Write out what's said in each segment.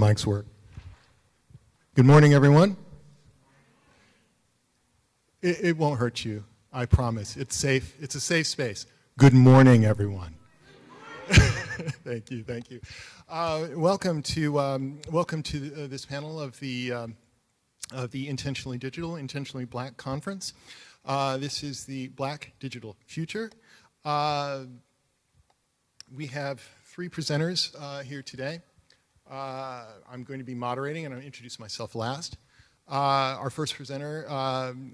mics work. Good morning, everyone. It won't hurt you, I promise. It's safe. It's a safe space. Good morning, everyone. Thank you, thank you. Welcome to this panel of the Intentionally Digital, Intentionally Black Conference. This is the Black Digital Future. We have three presenters here today. I'm going to be moderating, and I'll introduce myself last. Our first presenter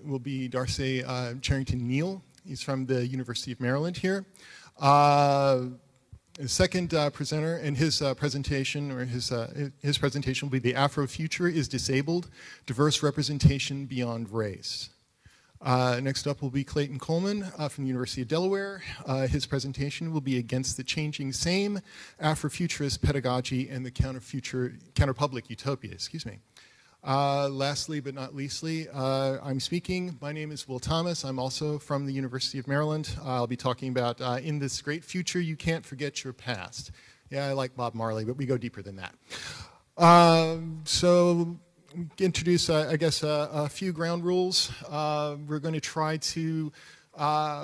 will be Darcy Charington Neal. He's from the University of Maryland here. The second presenter, and his presentation will be the Afrofuturist is Disabled, Diverse Representation Beyond Race. Next up will be Clayton Colmon from the University of Delaware. His presentation will be Against the Changing Same, Afrofuturist Pedagogy and the Counterpublic Utopia, excuse me. Lastly but not leastly, I'm speaking. My name is Will Thomas. I'm also from the University of Maryland. I'll be talking about in this great future, you can't forget your past. Yeah, I like Bob Marley, but we go deeper than that. So introduce, I guess, a few ground rules. We're going to try to,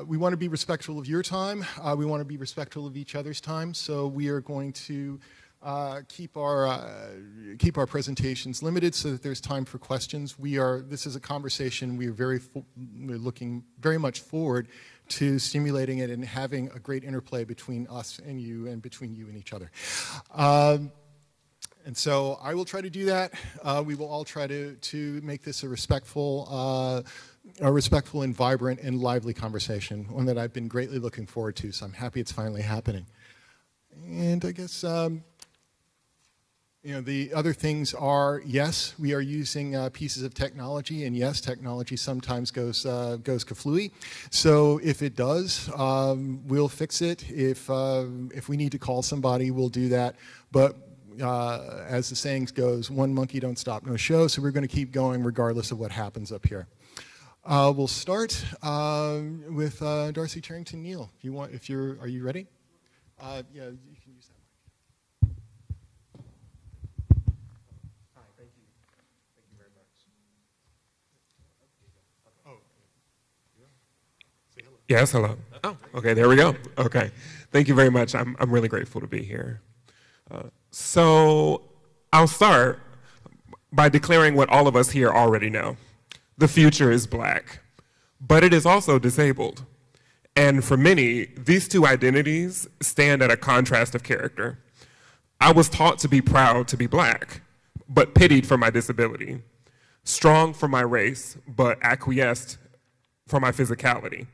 we want to be respectful of your time. We want to be respectful of each other's time. So we are going to keep our presentations limited so that there's time for questions. This is a conversation we're looking very much forward to stimulating it and having a great interplay between us and you and between you and each other. And so I will try to do that. We will all try to make this a respectful and vibrant and lively conversation, one that I've been greatly looking forward to, so I'm happy it's finally happening. And I guess, the other things are, yes, we are using pieces of technology, and yes, technology sometimes goes kaflooey. So if it does, we'll fix it. If we need to call somebody, we'll do that. But as the saying goes, one monkey don't stop no show, so we're going to keep going regardless of what happens up here. We'll start with Darcy Charington Neal. Are you ready? Yeah, you can use that mic. Hi, thank you. Thank you very much. Oh, say hello. Yes, hello. Oh, okay, there we go. Okay, thank you very much. I'm really grateful to be here. So I'll start by declaring what all of us here already know. The future is black, but it is also disabled. And for many, these two identities stand at a contrast of character. I was taught to be proud to be black, but pitied for my disability. Strong for my race, but acquiesced for my physicality.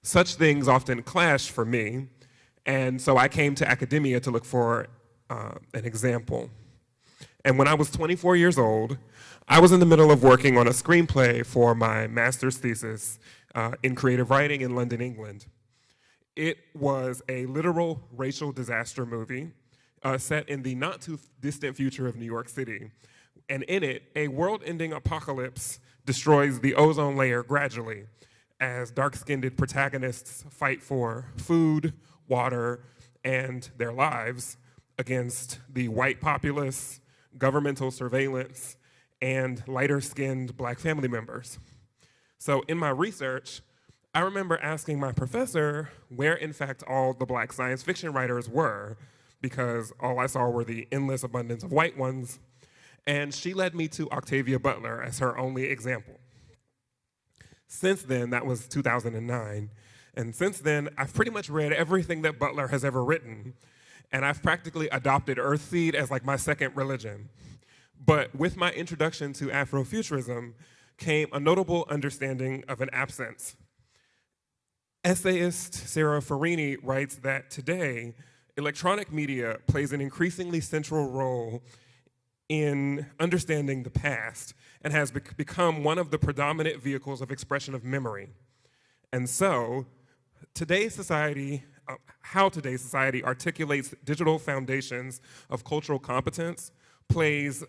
Such things often clash for me, and so I came to academia to look for an example. And when I was 24 years old, I was in the middle of working on a screenplay for my master's thesis in creative writing in London, England. It was a literal racial disaster movie set in the not too distant future of New York City. And in it, a world-ending apocalypse destroys the ozone layer gradually as dark-skinned protagonists fight for food, water, and their lives against the white populace, governmental surveillance, and lighter-skinned black family members. So in my research, I remember asking my professor where, in fact, all the black science fiction writers were, because all I saw were the endless abundance of white ones, and she led me to Octavia Butler as her only example. Since then, that was 2009, and since then, I've pretty much read everything that Butler has ever written, and I've practically adopted Earthseed as like my second religion. But with my introduction to Afrofuturism came a notable understanding of an absence. Essayist Sarah Farini writes that today, electronic media plays an increasingly central role in understanding the past and has become one of the predominant vehicles of expression of memory. And so, how today's society articulates digital foundations of cultural competence plays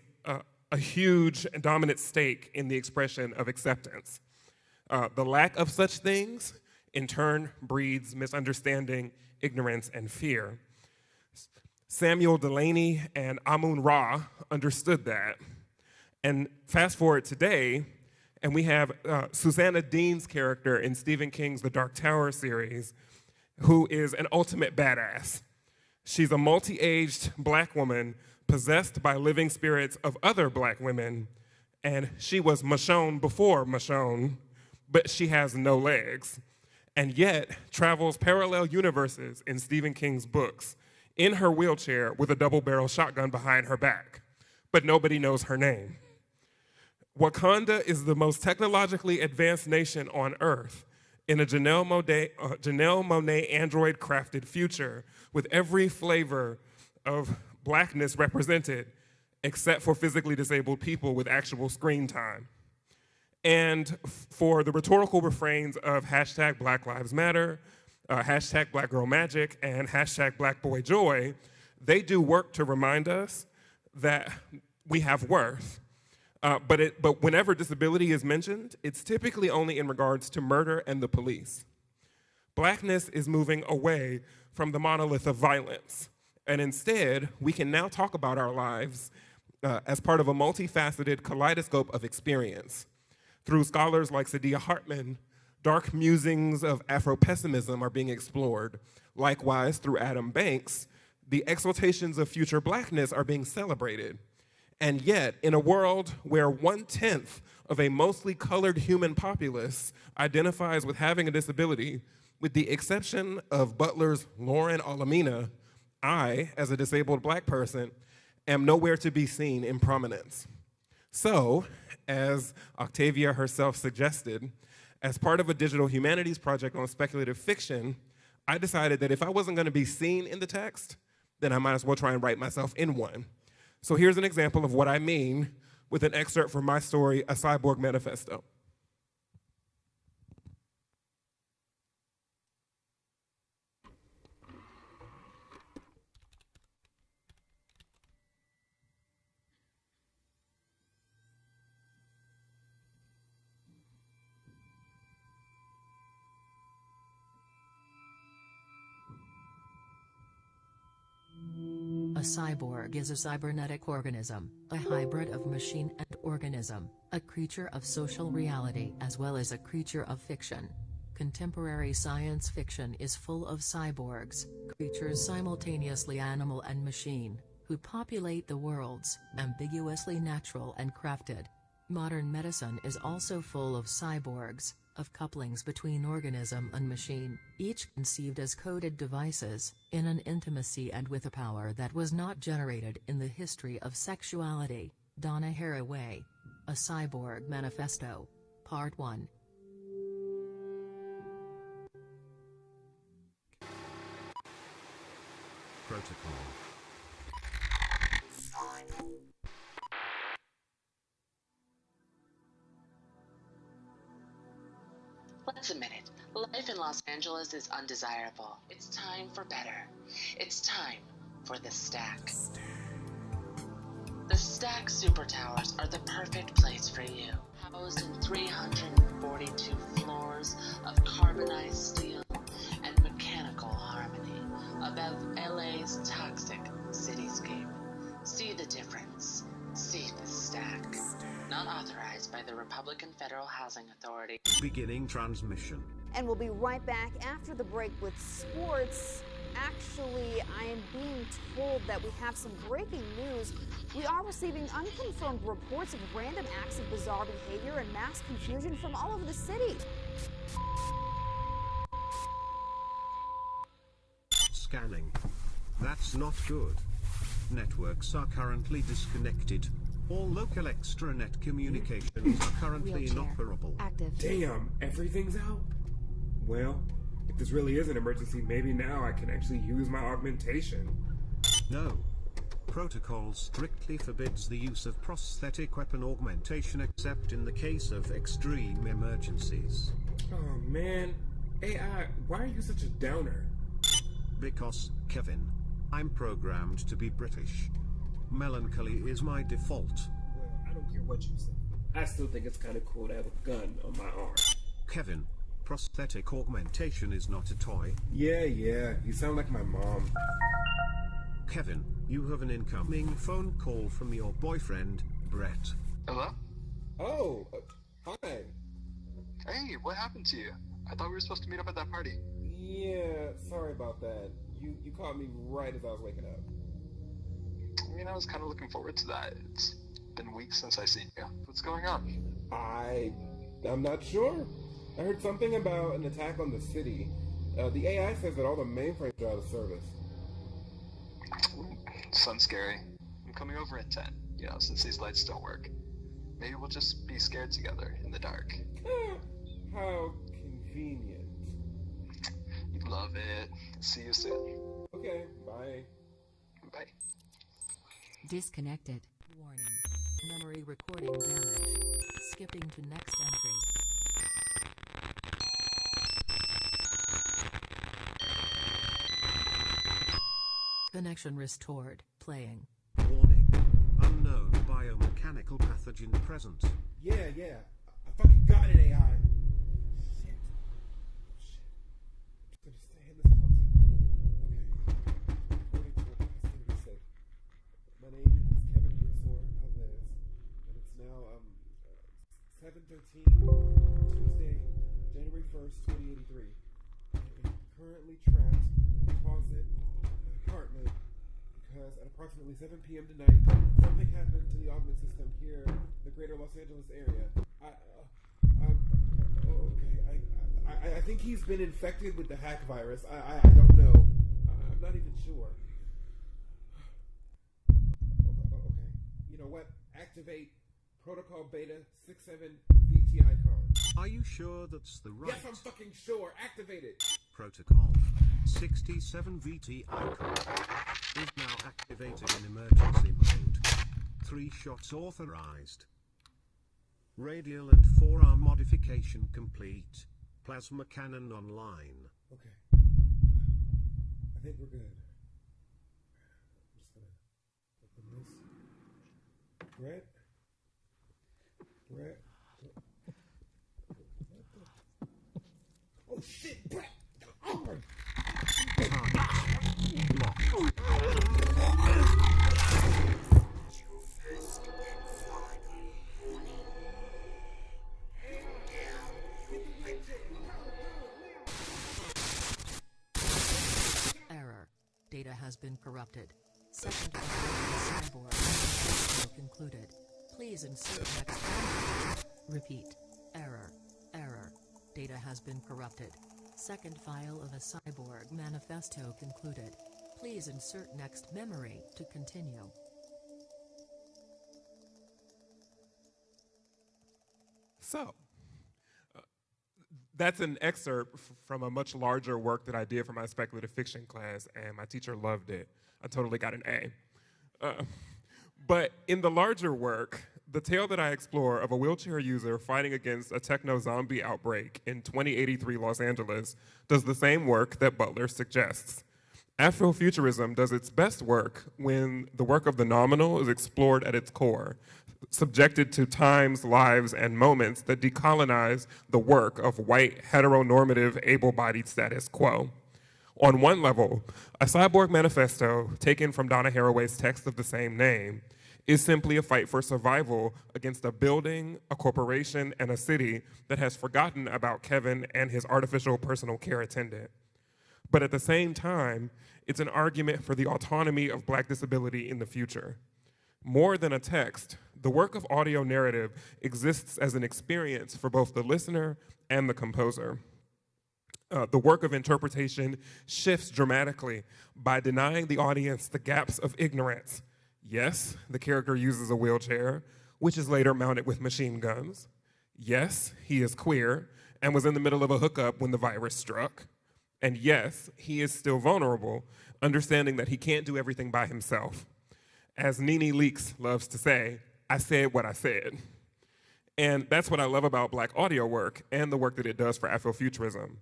a huge and dominant stake in the expression of acceptance. The lack of such things, in turn, breeds misunderstanding, ignorance, and fear. Samuel Delaney and Amun-Ra understood that. And fast forward today, and we have Susanna Dean's character in Stephen King's The Dark Tower series, who is an ultimate badass. She's a multi-aged black woman possessed by living spirits of other black women, and she was Michonne before Michonne, but she has no legs, and yet travels parallel universes in Stephen King's books in her wheelchair with a double-barrel shotgun behind her back, but nobody knows her name. Wakanda is the most technologically advanced nation on Earth in a Janelle Monáe android-crafted future with every flavor of blackness represented, except for physically disabled people with actual screen time. And for the rhetorical refrains of hashtag Black Lives Matter, hashtag Black Girl Magic, and hashtag Black Boy Joy, they do work to remind us that we have worth. But whenever disability is mentioned, it's typically only in regards to murder and the police. Blackness is moving away from the monolith of violence, and instead, we can now talk about our lives as part of a multifaceted kaleidoscope of experience. Through scholars like Saidiya Hartman, dark musings of Afro-pessimism are being explored. Likewise, through Adam Banks, the exaltations of future blackness are being celebrated. And yet, in a world where 1/10 of a mostly colored human populace identifies with having a disability, with the exception of Butler's Lauren Alamina, I, as a disabled black person, am nowhere to be seen in prominence. So, as Octavia herself suggested, as part of a digital humanities project on speculative fiction, I decided that if I wasn't going to be seen in the text, then I might as well try and write myself in one. So here's an example of what I mean with an excerpt from my story, A Cyborg Manifesto. A cyborg is a cybernetic organism, a hybrid of machine and organism, a creature of social reality as well as a creature of fiction. Contemporary science fiction is full of cyborgs, creatures simultaneously animal and machine, who populate the worlds, ambiguously natural and crafted. Modern medicine is also full of cyborgs, of couplings between organism and machine, each conceived as coded devices, in an intimacy and with a power that was not generated in the history of sexuality. Donna Haraway. A Cyborg Manifesto. Part 1. Protocol. Let's admit it, life in Los Angeles is undesirable. It's time for better. It's time for the Stack. The Stack Super Towers are the perfect place for you. Housed in 342 floors of carbonized steel and mechanical harmony above LA's toxic cityscape. See the difference. See the Stack. Not authorized by the Republican Federal Housing Authority. Beginning transmission. And we'll be right back after the break with sports. Actually, I am being told that we have some breaking news. We are receiving unconfirmed reports of random acts of bizarre behavior and mass confusion from all over the city. Scanning. That's not good. Networks are currently disconnected. All local extranet communications are currently Wheelchair. inoperable. Active. Damn, everything's out? Well, if this really is an emergency, maybe now I can actually use my augmentation. No. Protocol strictly forbids the use of prosthetic weapon augmentation except in the case of extreme emergencies. Oh man, AI, why are you such a downer? Because, Kevin, I'm programmed to be British. Melancholy is my default. Well, I don't care what you say. I still think it's kind of cool to have a gun on my arm. Kevin, prosthetic augmentation is not a toy. Yeah, you sound like my mom. Kevin, you have an incoming phone call from your boyfriend, Brett. Hello? Oh, hi. Hey, what happened to you? I thought we were supposed to meet up at that party. Yeah, sorry about that. You caught me right as I was waking up. I mean, I was kind of looking forward to that. It's been weeks since I've seen you. What's going on? I'm not sure. I heard something about an attack on the city. The AI says that all the mainframes are out of service. Sounds scary. I'm coming over at 10, since these lights don't work. Maybe we'll just be scared together in the dark. How convenient. You love it. See you soon. Okay, bye. Bye. Disconnected. Warning. Memory recording damage. Skipping to next entry. Connection restored. Playing. Warning. Unknown biomechanical pathogen present. Yeah. I fucking got it, AI. Shit. I'm just gonna stay in this concept. Okay. According to what I said. My name is Kevin Alves, and it's now 7:13, Tuesday, January 1st, 2083. I am currently trapped in a closet in my apartment because at approximately 7 p.m. tonight, something happened to the augment system here in the greater Los Angeles area. I think he's been infected with the hack virus. I don't know. I'm not even sure. Okay. You know what? Activate Protocol Beta 67 VT icon. Are you sure that's the right? Yes, I'm fucking sure. Activate it. Protocol 67 VT icon is now activated in emergency mode. 3 shots authorized. Radial and forearm modification complete. Plasma cannon online. Okay. I think we're good. I'm just gonna open this. Brett. Oh shit, Brett! Oh. Error. Data has been corrupted. Second cyborg concluded. Please insert next. Repeat. Error. Data has been corrupted. Second file of a cyborg manifesto concluded. Please insert next memory to continue. So, that's an excerpt from a much larger work that I did for my speculative fiction class, and my teacher loved it. I totally got an A. But in the larger work, the tale that I explore of a wheelchair user fighting against a techno-zombie outbreak in 2083 Los Angeles does the same work that Butler suggests. Afrofuturism does its best work when the work of the nominal is explored at its core, subjected to times, lives, and moments that decolonize the work of white, heteronormative, able-bodied status quo. On one level, a cyborg manifesto, taken from Donna Haraway's text of the same name, is simply a fight for survival against a building, a corporation, and a city that has forgotten about Kevin and his artificial personal care attendant. But at the same time, it's an argument for the autonomy of Black disability in the future. More than a text, the work of audio narrative exists as an experience for both the listener and the composer. The work of interpretation shifts dramatically by denying the audience the gaps of ignorance. Yes, the character uses a wheelchair, which is later mounted with machine guns. Yes, he is queer and was in the middle of a hookup when the virus struck. And yes, he is still vulnerable, understanding that he can't do everything by himself. As Nene Leakes loves to say, I said what I said. And that's what I love about Black audio work and the work that it does for Afrofuturism.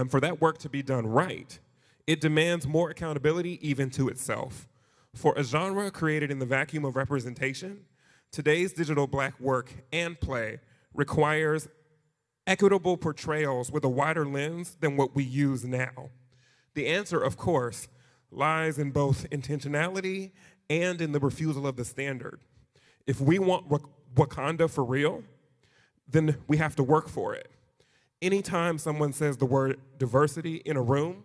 For that work to be done right, it demands more accountability even to itself. For a genre created in the vacuum of representation, today's digital Black work and play requires equitable portrayals with a wider lens than what we use now. The answer, of course, lies in both intentionality and in the refusal of the standard. If we want Wakanda for real, then we have to work for it. Anytime someone says the word diversity in a room,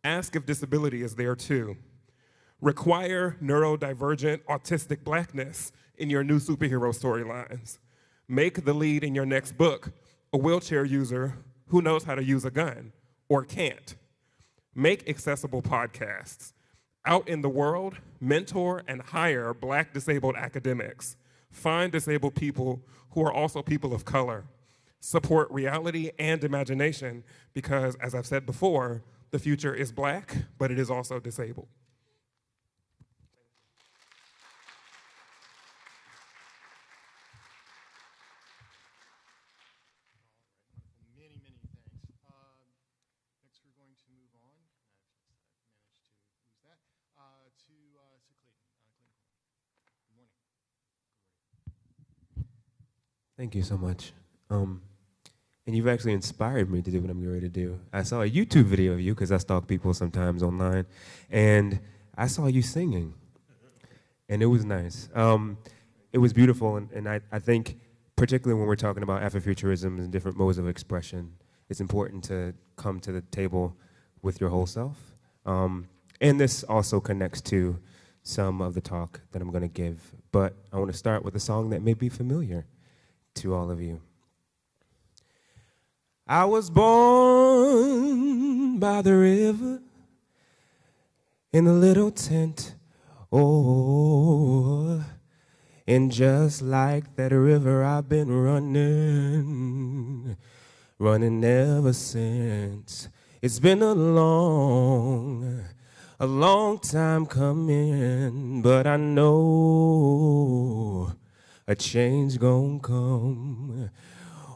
ask if disability is there too. Require neurodivergent autistic blackness in your new superhero storylines. Make the lead in your next book a wheelchair user who knows how to use a gun or can't. Make accessible podcasts. Out in the world, mentor and hire Black disabled academics. Find disabled people who are also people of color. Support reality and imagination because, as I've said before, the future is Black, but it is also disabled. Many, many thanks. Next, we're going to move on. I managed to lose that. To Clayton. Good morning. Thank you so much. And you've actually inspired me to do what I'm getting ready to do. I saw a YouTube video of you, because I stalk people sometimes online, and I saw you singing, and it was nice. It was beautiful, and I think, particularly when we're talking about Afrofuturism and different modes of expression, it's important to come to the table with your whole self. And this also connects to some of the talk that I'm going to give, but I want to start with a song that may be familiar to all of you. I was born by the river in a little tent, oh, and just like that river I've been running ever since. It's been a long time coming, but I know a change gonna come.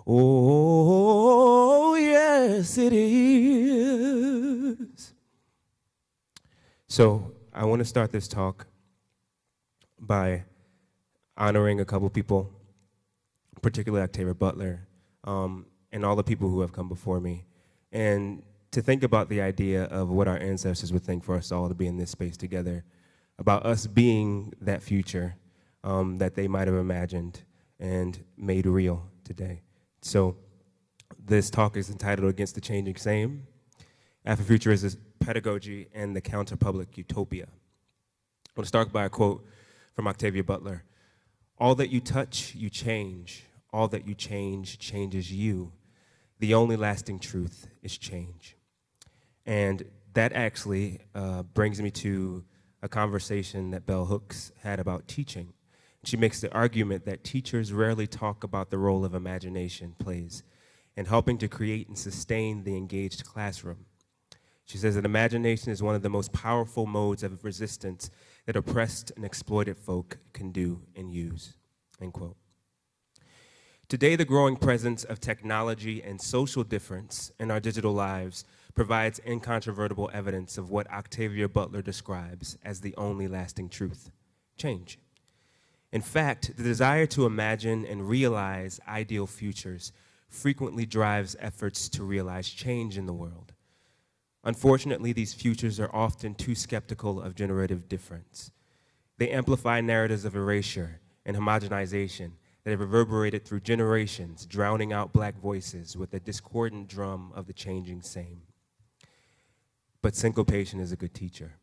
Oh, yes, it is. So I want to start this talk by honoring a couple people, particularly Octavia Butler, and all the people who have come before me, and to think about the idea of what our ancestors would think for us all to be in this space together, about us being that future that they might have imagined and made real today. So this talk is entitled Against the Changing Same, Afrofuturist Pedagogy and the Counterpublic Utopia. I want to start by a quote from Octavia Butler. All that you touch, you change. All that you change, changes you. The only lasting truth is change. And that actually brings me to a conversation that Bell Hooks had about teaching. She makes the argument that teachers rarely talk about the role of imagination plays in helping to create and sustain the engaged classroom. She says that imagination is one of the most powerful modes of resistance that oppressed and exploited folk can do and use, end quote. Today, the growing presence of technology and social difference in our digital lives provides incontrovertible evidence of what Octavia Butler describes as the only lasting truth, change. In fact, the desire to imagine and realize ideal futures frequently drives efforts to realize change in the world. Unfortunately, these futures are often too skeptical of generative difference. They amplify narratives of erasure and homogenization that have reverberated through generations, drowning out Black voices with the discordant drum of the changing same. But syncopation is a good teacher.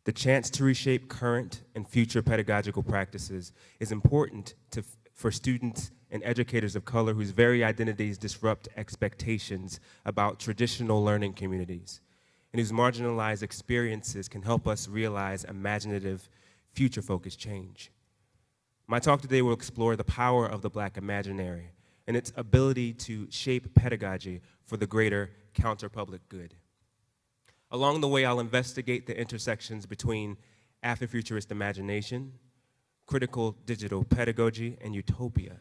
The chance to reshape current and future pedagogical practices is important for students and educators of color whose very identities disrupt expectations about traditional learning communities, and whose marginalized experiences can help us realize imaginative, future-focused change. My talk today will explore the power of the Black imaginary and its ability to shape pedagogy for the greater counterpublic good. Along the way, I'll investigate the intersections between Afrofuturist imagination, critical digital pedagogy, and utopia.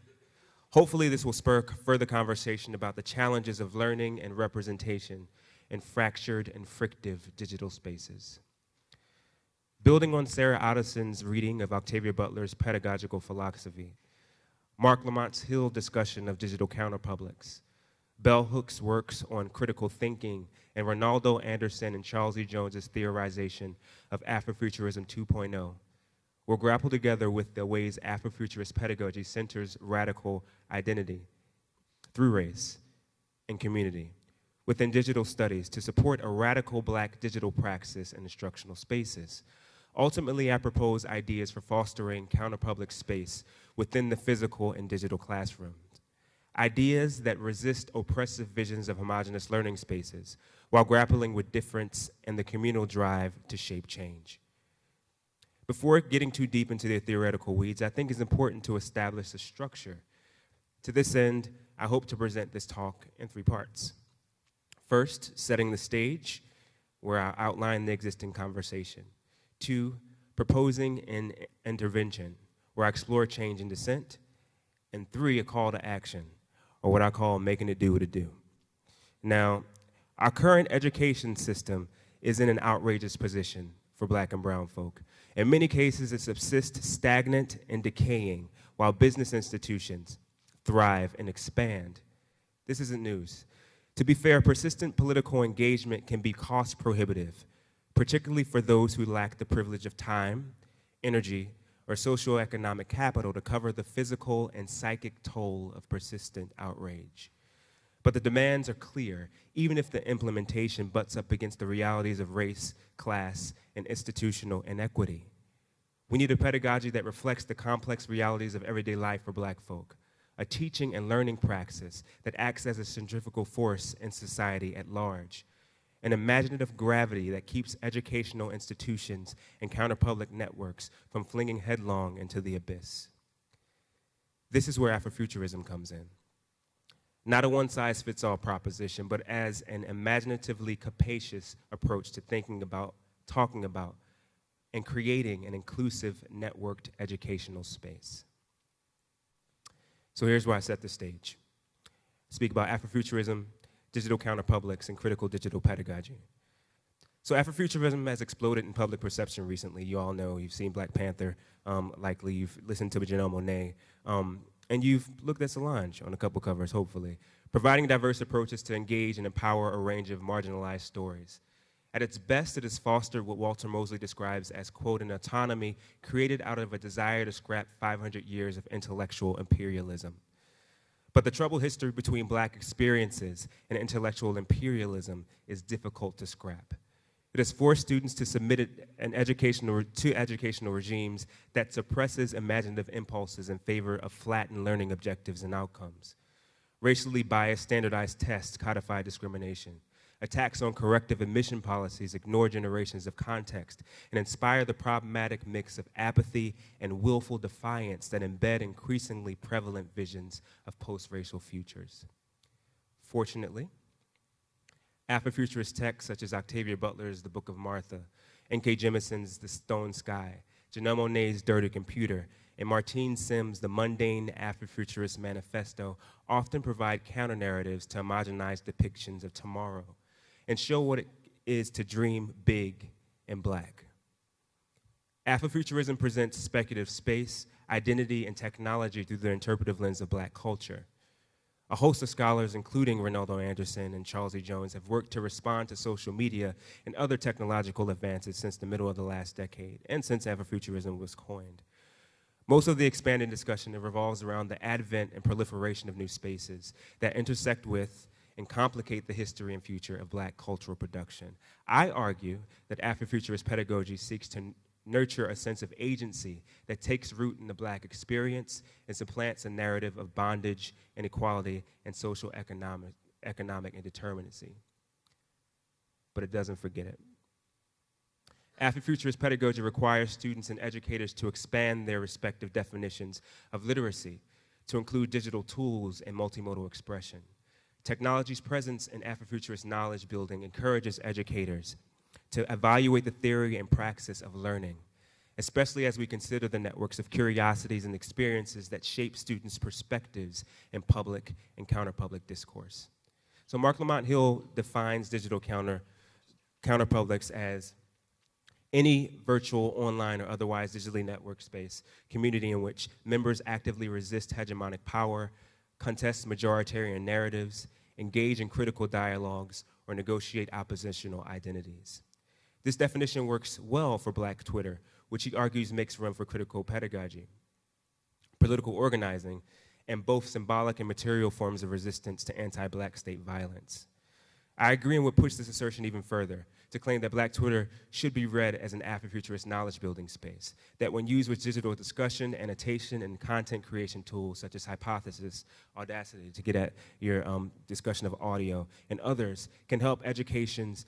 Hopefully, this will spur further conversation about the challenges of learning and representation in fractured and frictive digital spaces. Building on Sarah Ottison's reading of Octavia Butler's pedagogical philosophy, Mark Lamont's Hill discussion of digital counterpublics, Bell Hooks' works on critical thinking, and Ronaldo Anderson and Charles E. Jones's theorization of Afrofuturism 2.0 will grapple together with the ways Afrofuturist pedagogy centers radical identity through race and community within digital studies to support a radical Black digital praxis in instructional spaces. Ultimately, I propose ideas for fostering counterpublic space within the physical and digital classrooms. Ideas that resist oppressive visions of homogeneous learning spaces while grappling with difference and the communal drive to shape change. Before getting too deep into the theoretical weeds, I think it's important to establish a structure. To this end, I hope to present this talk in 3 parts. First, setting the stage, where I outline the existing conversation. 2, proposing an intervention, where I explore change and dissent. And 3, a call to action, or what I call making it do what it do. Now, our current education system is in an outrageous position for Black and brown folk. In many cases, it subsists stagnant and decaying, while business institutions thrive and expand. This isn't news. To be fair, persistent political engagement can be cost prohibitive, particularly for those who lack the privilege of time, energy, or socioeconomic capital to cover the physical and psychic toll of persistent outrage. But the demands are clear, even if the implementation butts up against the realities of race, class, and institutional inequity. We need a pedagogy that reflects the complex realities of everyday life for Black folk, a teaching and learning praxis that acts as a centrifugal force in society at large, an imaginative gravity that keeps educational institutions and counterpublic networks from flinging headlong into the abyss. This is where Afrofuturism comes in. Not a one-size-fits-all proposition, but as an imaginatively capacious approach to thinking about, talking about, and creating an inclusive, networked educational space. So here's where I set the stage. Speak about Afrofuturism, digital counterpublics, and critical digital pedagogy. So Afrofuturism has exploded in public perception recently. You all know, you've seen Black Panther, likely you've listened to Janelle Monáe, and you've looked at Solange on a couple covers, hopefully, providing diverse approaches to engage and empower a range of marginalized stories. At its best, it has fostered what Walter Mosley describes as, quote, an autonomy created out of a desire to scrap 500 years of intellectual imperialism. But the troubled history between Black experiences and intellectual imperialism is difficult to scrap. It has forced students to submit to educational regimes that suppresses imaginative impulses in favor of flattened learning objectives and outcomes. Racially biased standardized tests codify discrimination. Attacks on corrective admission policies ignore generations of context and inspire the problematic mix of apathy and willful defiance that embed increasingly prevalent visions of post-racial futures. Fortunately, Afrofuturist texts such as Octavia Butler's The Book of Martha, N.K. Jemison's The Stone Sky, Janelle Monáe's Dirty Computer, and Martine Sims' The Mundane Afrofuturist Manifesto often provide counter-narratives to homogenize depictions of tomorrow and show what it is to dream big and Black. Afrofuturism presents speculative space, identity, and technology through the interpretive lens of Black culture. A host of scholars, including Ronaldo Anderson and Charles E. Jones, have worked to respond to social media and other technological advances since the middle of the last decade, and since Afrofuturism was coined. Most of the expanded discussion revolves around the advent and proliferation of new spaces that intersect with and complicate the history and future of Black cultural production. I argue that Afrofuturist pedagogy seeks to nurture a sense of agency that takes root in the Black experience and supplants a narrative of bondage, inequality, and social economic indeterminacy. But it doesn't forget it. Afrofuturist pedagogy requires students and educators to expand their respective definitions of literacy to include digital tools and multimodal expression. Technology's presence in Afrofuturist knowledge building encourages educators to evaluate the theory and praxis of learning, especially as we consider the networks of curiosities and experiences that shape students' perspectives in public and counterpublic discourse. So Mark Lamont Hill defines digital counterpublics as any virtual, online, or otherwise digitally networked space, community in which members actively resist hegemonic power, contest majoritarian narratives, engage in critical dialogues, or negotiate oppositional identities. This definition works well for Black Twitter, which he argues makes room for critical pedagogy, political organizing, and both symbolic and material forms of resistance to anti-Black state violence. I agree and would push this assertion even further to claim that Black Twitter should be read as an Afrofuturist knowledge-building space, that when used with digital discussion, annotation, and content creation tools such as Hypothesis, Audacity, to get at your discussion of audio, and others, can help educators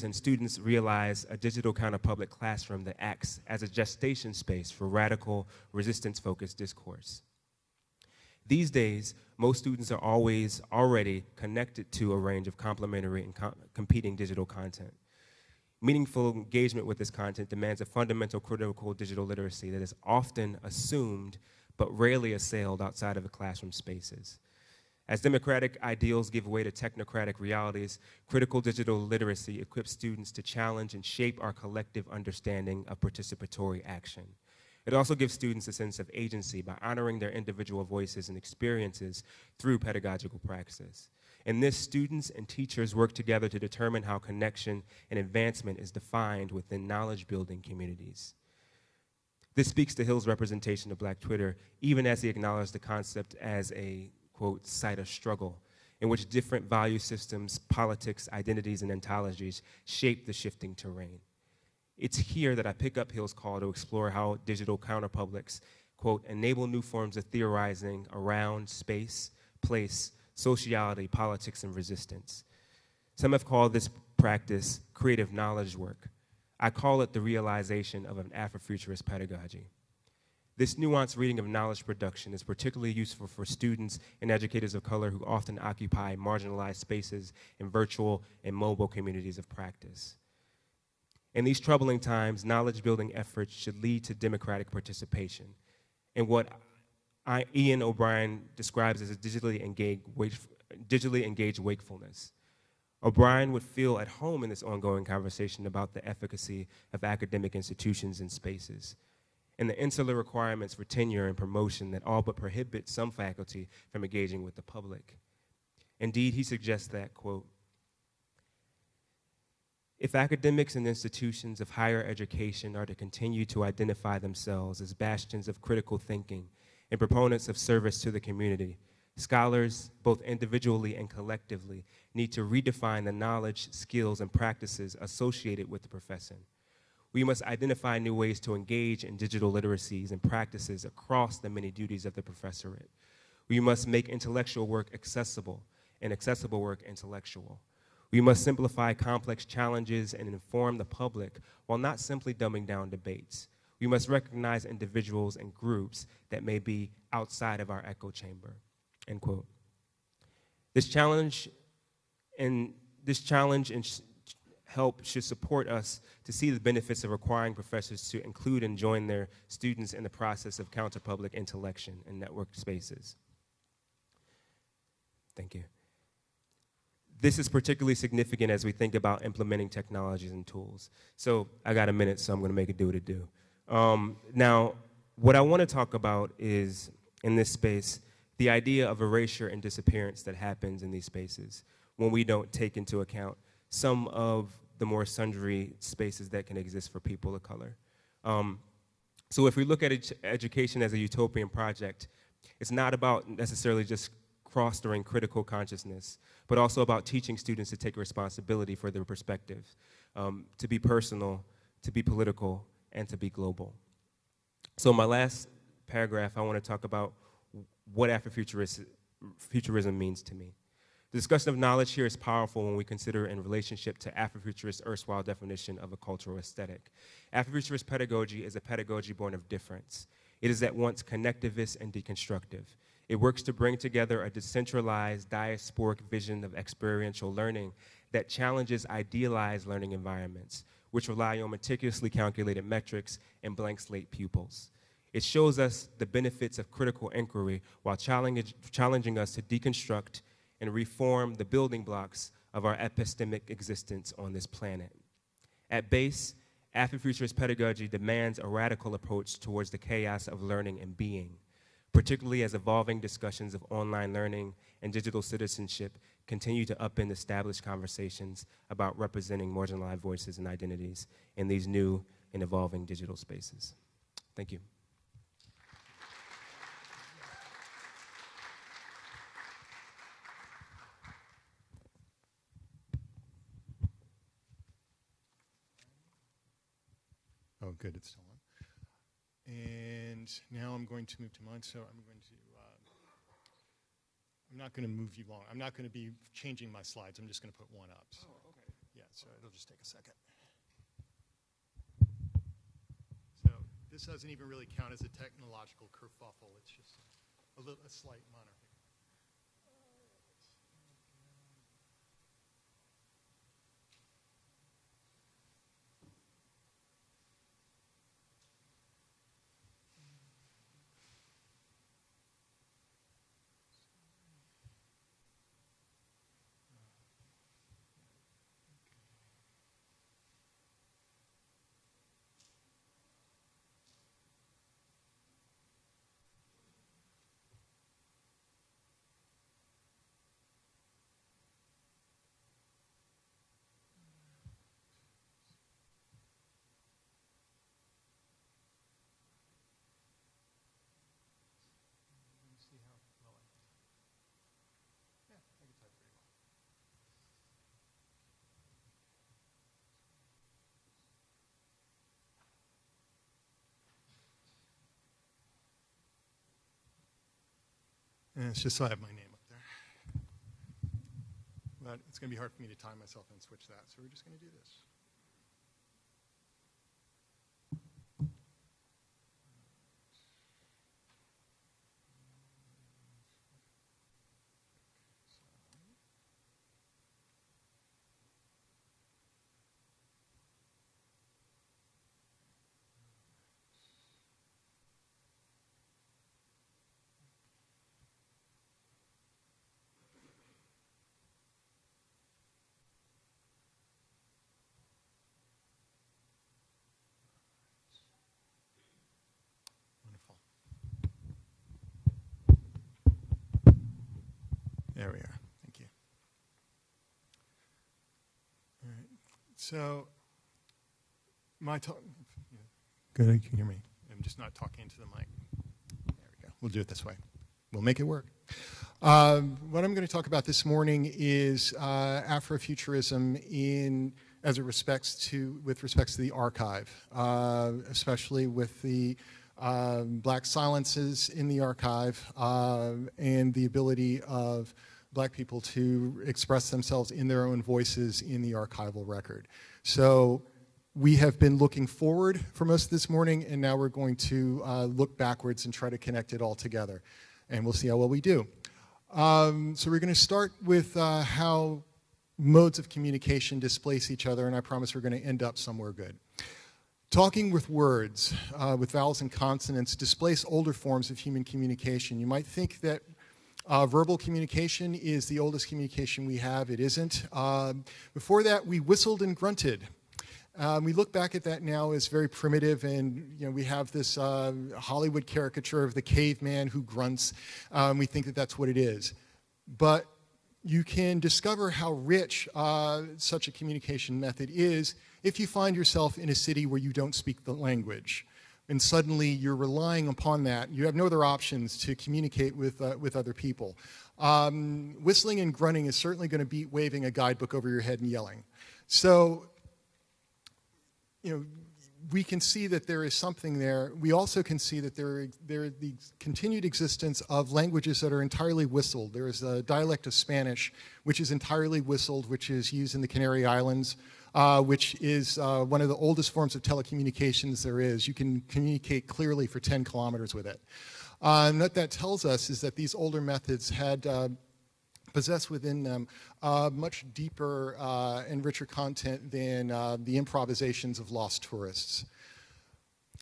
and students realize a digital counterpublic classroom that acts as a gestation space for radical, resistance-focused discourse. These days, most students are always already connected to a range of complementary and competing digital content. Meaningful engagement with this content demands a fundamental critical digital literacy that is often assumed but rarely assailed outside of the classroom spaces. As democratic ideals give way to technocratic realities, critical digital literacy equips students to challenge and shape our collective understanding of participatory action. It also gives students a sense of agency by honoring their individual voices and experiences through pedagogical praxis. In this, students and teachers work together to determine how connection and advancement is defined within knowledge-building communities. This speaks to Hill's representation of Black Twitter, even as he acknowledged the concept as a, quote, site of struggle, in which different value systems, politics, identities, and ontologies shape the shifting terrain. It's here that I pick up Hill's call to explore how digital counterpublics, quote, enable new forms of theorizing around space, place, sociality, politics, and resistance. Some have called this practice creative knowledge work. I call it the realization of an Afrofuturist pedagogy. This nuanced reading of knowledge production is particularly useful for students and educators of color who often occupy marginalized spaces in virtual and mobile communities of practice. In these troubling times, knowledge-building efforts should lead to democratic participation in what Ian O'Brien describes as a digitally engaged wakefulness. O'Brien would feel at home in this ongoing conversation about the efficacy of academic institutions and spaces, and the insular requirements for tenure and promotion that all but prohibit some faculty from engaging with the public. Indeed, he suggests that, quote, if academics and institutions of higher education are to continue to identify themselves as bastions of critical thinking and proponents of service to the community, scholars, both individually and collectively, need to redefine the knowledge, skills, and practices associated with the profession. We must identify new ways to engage in digital literacies and practices across the many duties of the professorate. We must make intellectual work accessible and accessible work intellectual. We must simplify complex challenges and inform the public while not simply dumbing down debates. We must recognize individuals and groups that may be outside of our echo chamber, end quote. This challenge and help should support us to see the benefits of requiring professors to include and join their students in the process of counterpublic intellection in network spaces. Thank you. This is particularly significant as we think about implementing technologies and tools. So I got a minute, so I'm going to make it do what it do. Now, what I want to talk about is, in this space, the idea of erasure and disappearance that happens in these spaces when we don't take into account some of the more sundry spaces that can exist for people of color. So if we look at education as a utopian project, it's not about necessarily just fostering critical consciousness, but also about teaching students to take responsibility for their perspective, to be personal, to be political, and to be global. So in my last paragraph, I want to talk about what Afrofuturism means to me. The discussion of knowledge here is powerful when we consider in relationship to Afrofuturist erstwhile definition of a cultural aesthetic. Afrofuturist pedagogy is a pedagogy born of difference. It is at once connectivist and deconstructive. It works to bring together a decentralized, diasporic vision of experiential learning that challenges idealized learning environments, which rely on meticulously calculated metrics and blank slate pupils. It shows us the benefits of critical inquiry while challenging us to deconstruct and reform the building blocks of our epistemic existence on this planet. At base, Afrofuturist pedagogy demands a radical approach towards the chaos of learning and being, particularly as evolving discussions of online learning and digital citizenship continue to upend established conversations about representing marginalized voices and identities in these new and evolving digital spaces. Thank you. Oh, good, it's still on. And now I'm going to move to mine, so I'm going to, I'm not going to move you long. I'm not going to be changing my slides. I'm just going to put one up. So. Oh, okay. Yeah, so it'll just take a second. So this doesn't even really count as a technological kerfuffle. It's just a slight monarchy. And it's just so I have my name up there. But it's going to be hard for me to time myself and switch that, so we're just going to do this. There we are. Thank you. All right. So, my talk. Good. You can hear me. I'm just not talking into the mic. There we go. We'll do it this way. We'll make it work. What I'm going to talk about this morning is Afrofuturism with respects to the archive, especially with the Black silences in the archive and the ability of Black people to express themselves in their own voices in the archival record. So we have been looking forward for most of this morning, and now we're going to look backwards and try to connect it all together. And we'll see how well we do. So we're going to start with how modes of communication displace each other, and I promise we're going to end up somewhere good. Talking with words, with vowels and consonants, displace older forms of human communication. You might think that verbal communication is the oldest communication we have. It isn't. Before that, we whistled and grunted. We look back at that now as very primitive, and we have this Hollywood caricature of the caveman who grunts. We think that that's what it is. But you can discover how rich such a communication method is if you find yourself in a city where you don't speak the language. And suddenly you're relying upon that. You have no other options to communicate with other people. Whistling and grunting is certainly going to beat waving a guidebook over your head and yelling. So, we can see that there is something there. We also can see that there the continued existence of languages that are entirely whistled. There is a dialect of Spanish, which is entirely whistled, which is used in the Canary Islands, which is one of the oldest forms of telecommunications there is. You can communicate clearly for 10 kilometers with it. And what that tells us is that these older methods had possess within them much deeper and richer content than the improvisations of lost tourists.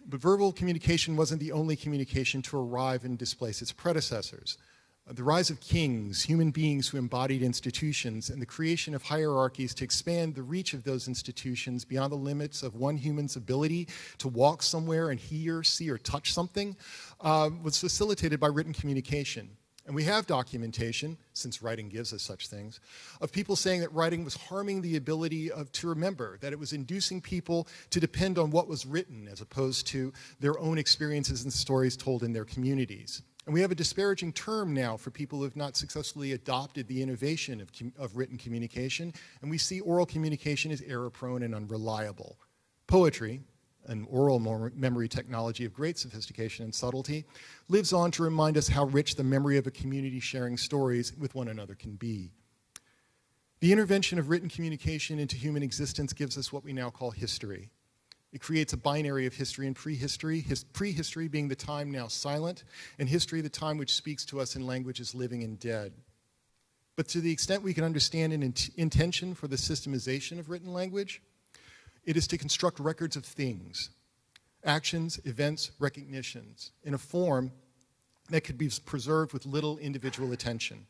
But verbal communication wasn't the only communication to arrive and displace its predecessors. The rise of kings, human beings who embodied institutions, and the creation of hierarchies to expand the reach of those institutions beyond the limits of one human's ability to walk somewhere and hear, see, or touch something was facilitated by written communication. And we have documentation, since writing gives us such things, of people saying that writing was harming the ability to remember, that it was inducing people to depend on what was written as opposed to their own experiences and stories told in their communities. And we have a disparaging term now for people who have not successfully adopted the innovation of written communication, and we see oral communication as error-prone and unreliable. Poetry, an oral memory technology of great sophistication and subtlety, lives on to remind us how rich the memory of a community sharing stories with one another can be. The intervention of written communication into human existence gives us what we now call history. It creates a binary of history and prehistory, prehistory being the time now silent, and history the time which speaks to us in languages living and dead. But to the extent we can understand an intention for the systemization of written language, it is to construct records of things, actions, events, recognitions, in a form that could be preserved with little individual attention.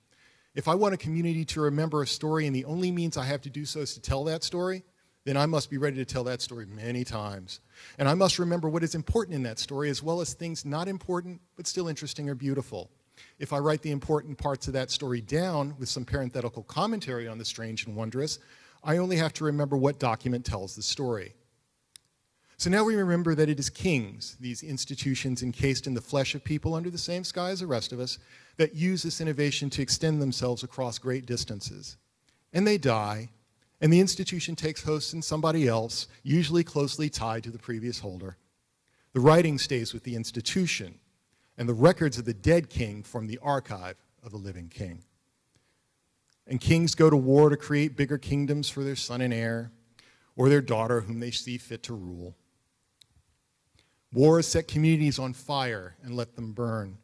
If I want a community to remember a story and the only means I have to do so is to tell that story, then I must be ready to tell that story many times. And I must remember what is important in that story as well as things not important but still interesting or beautiful. If I write the important parts of that story down with some parenthetical commentary on the strange and wondrous, I only have to remember what document tells the story. So now we remember that it is kings, these institutions encased in the flesh of people under the same sky as the rest of us, that use this innovation to extend themselves across great distances. And they die, and the institution takes host in somebody else, usually closely tied to the previous holder. The writing stays with the institution, and the records of the dead king form the archive of the living king. And kings go to war to create bigger kingdoms for their son and heir, or their daughter whom they see fit to rule. Wars set communities on fire and let them burn.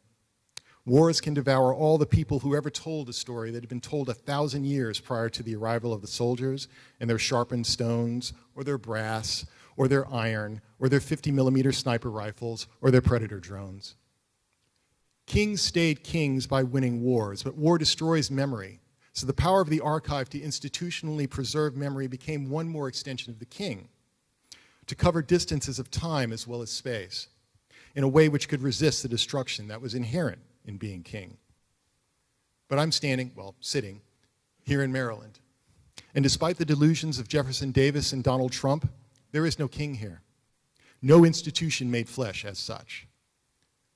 Wars can devour all the people who ever told a story that had been told 1,000 years prior to the arrival of the soldiers and their sharpened stones, or their brass, or their iron, or their 50mm sniper rifles, or their predator drones. Kings stayed kings by winning wars, but war destroys memory. So the power of the archive to institutionally preserve memory became one more extension of the king, to cover distances of time as well as space, in a way which could resist the destruction that was inherent in being king. But I'm sitting here in Maryland. And despite the delusions of Jefferson Davis and Donald Trump, there is no king here. No institution made flesh as such.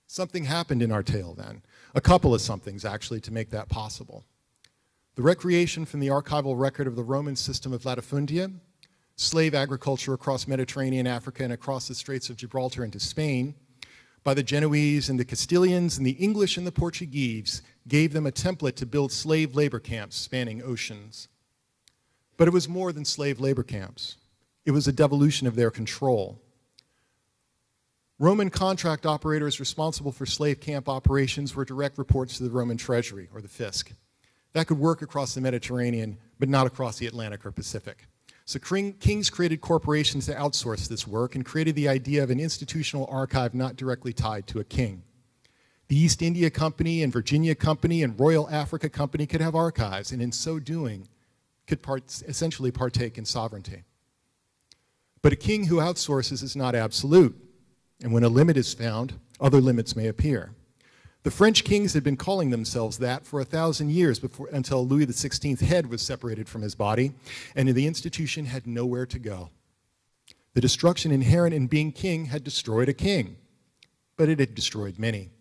Something happened in our tale then. A couple of somethings, actually, to make that possible. The recreation from the archival record of the Roman system of latifundia, slave agriculture across Mediterranean Africa and across the Straits of Gibraltar into Spain, by the Genoese and the Castilians and the English and the Portuguese, gave them a template to build slave labor camps spanning oceans. But it was more than slave labor camps. It was a devolution of their control. Roman contract operators responsible for slave camp operations were direct reports to the Roman treasury, or the fisc. That could work across the Mediterranean, but not across the Atlantic or Pacific. So kings created corporations to outsource this work and created the idea of an institutional archive not directly tied to a king. The East India Company and Virginia Company and Royal Africa Company could have archives, and in so doing, could essentially partake in sovereignty. But a king who outsources is not absolute, and when a limit is found, other limits may appear. The French kings had been calling themselves that for 1,000 years until Louis XVI's head was separated from his body, and the institution had nowhere to go. The destruction inherent in being king had destroyed a king, but it had destroyed many.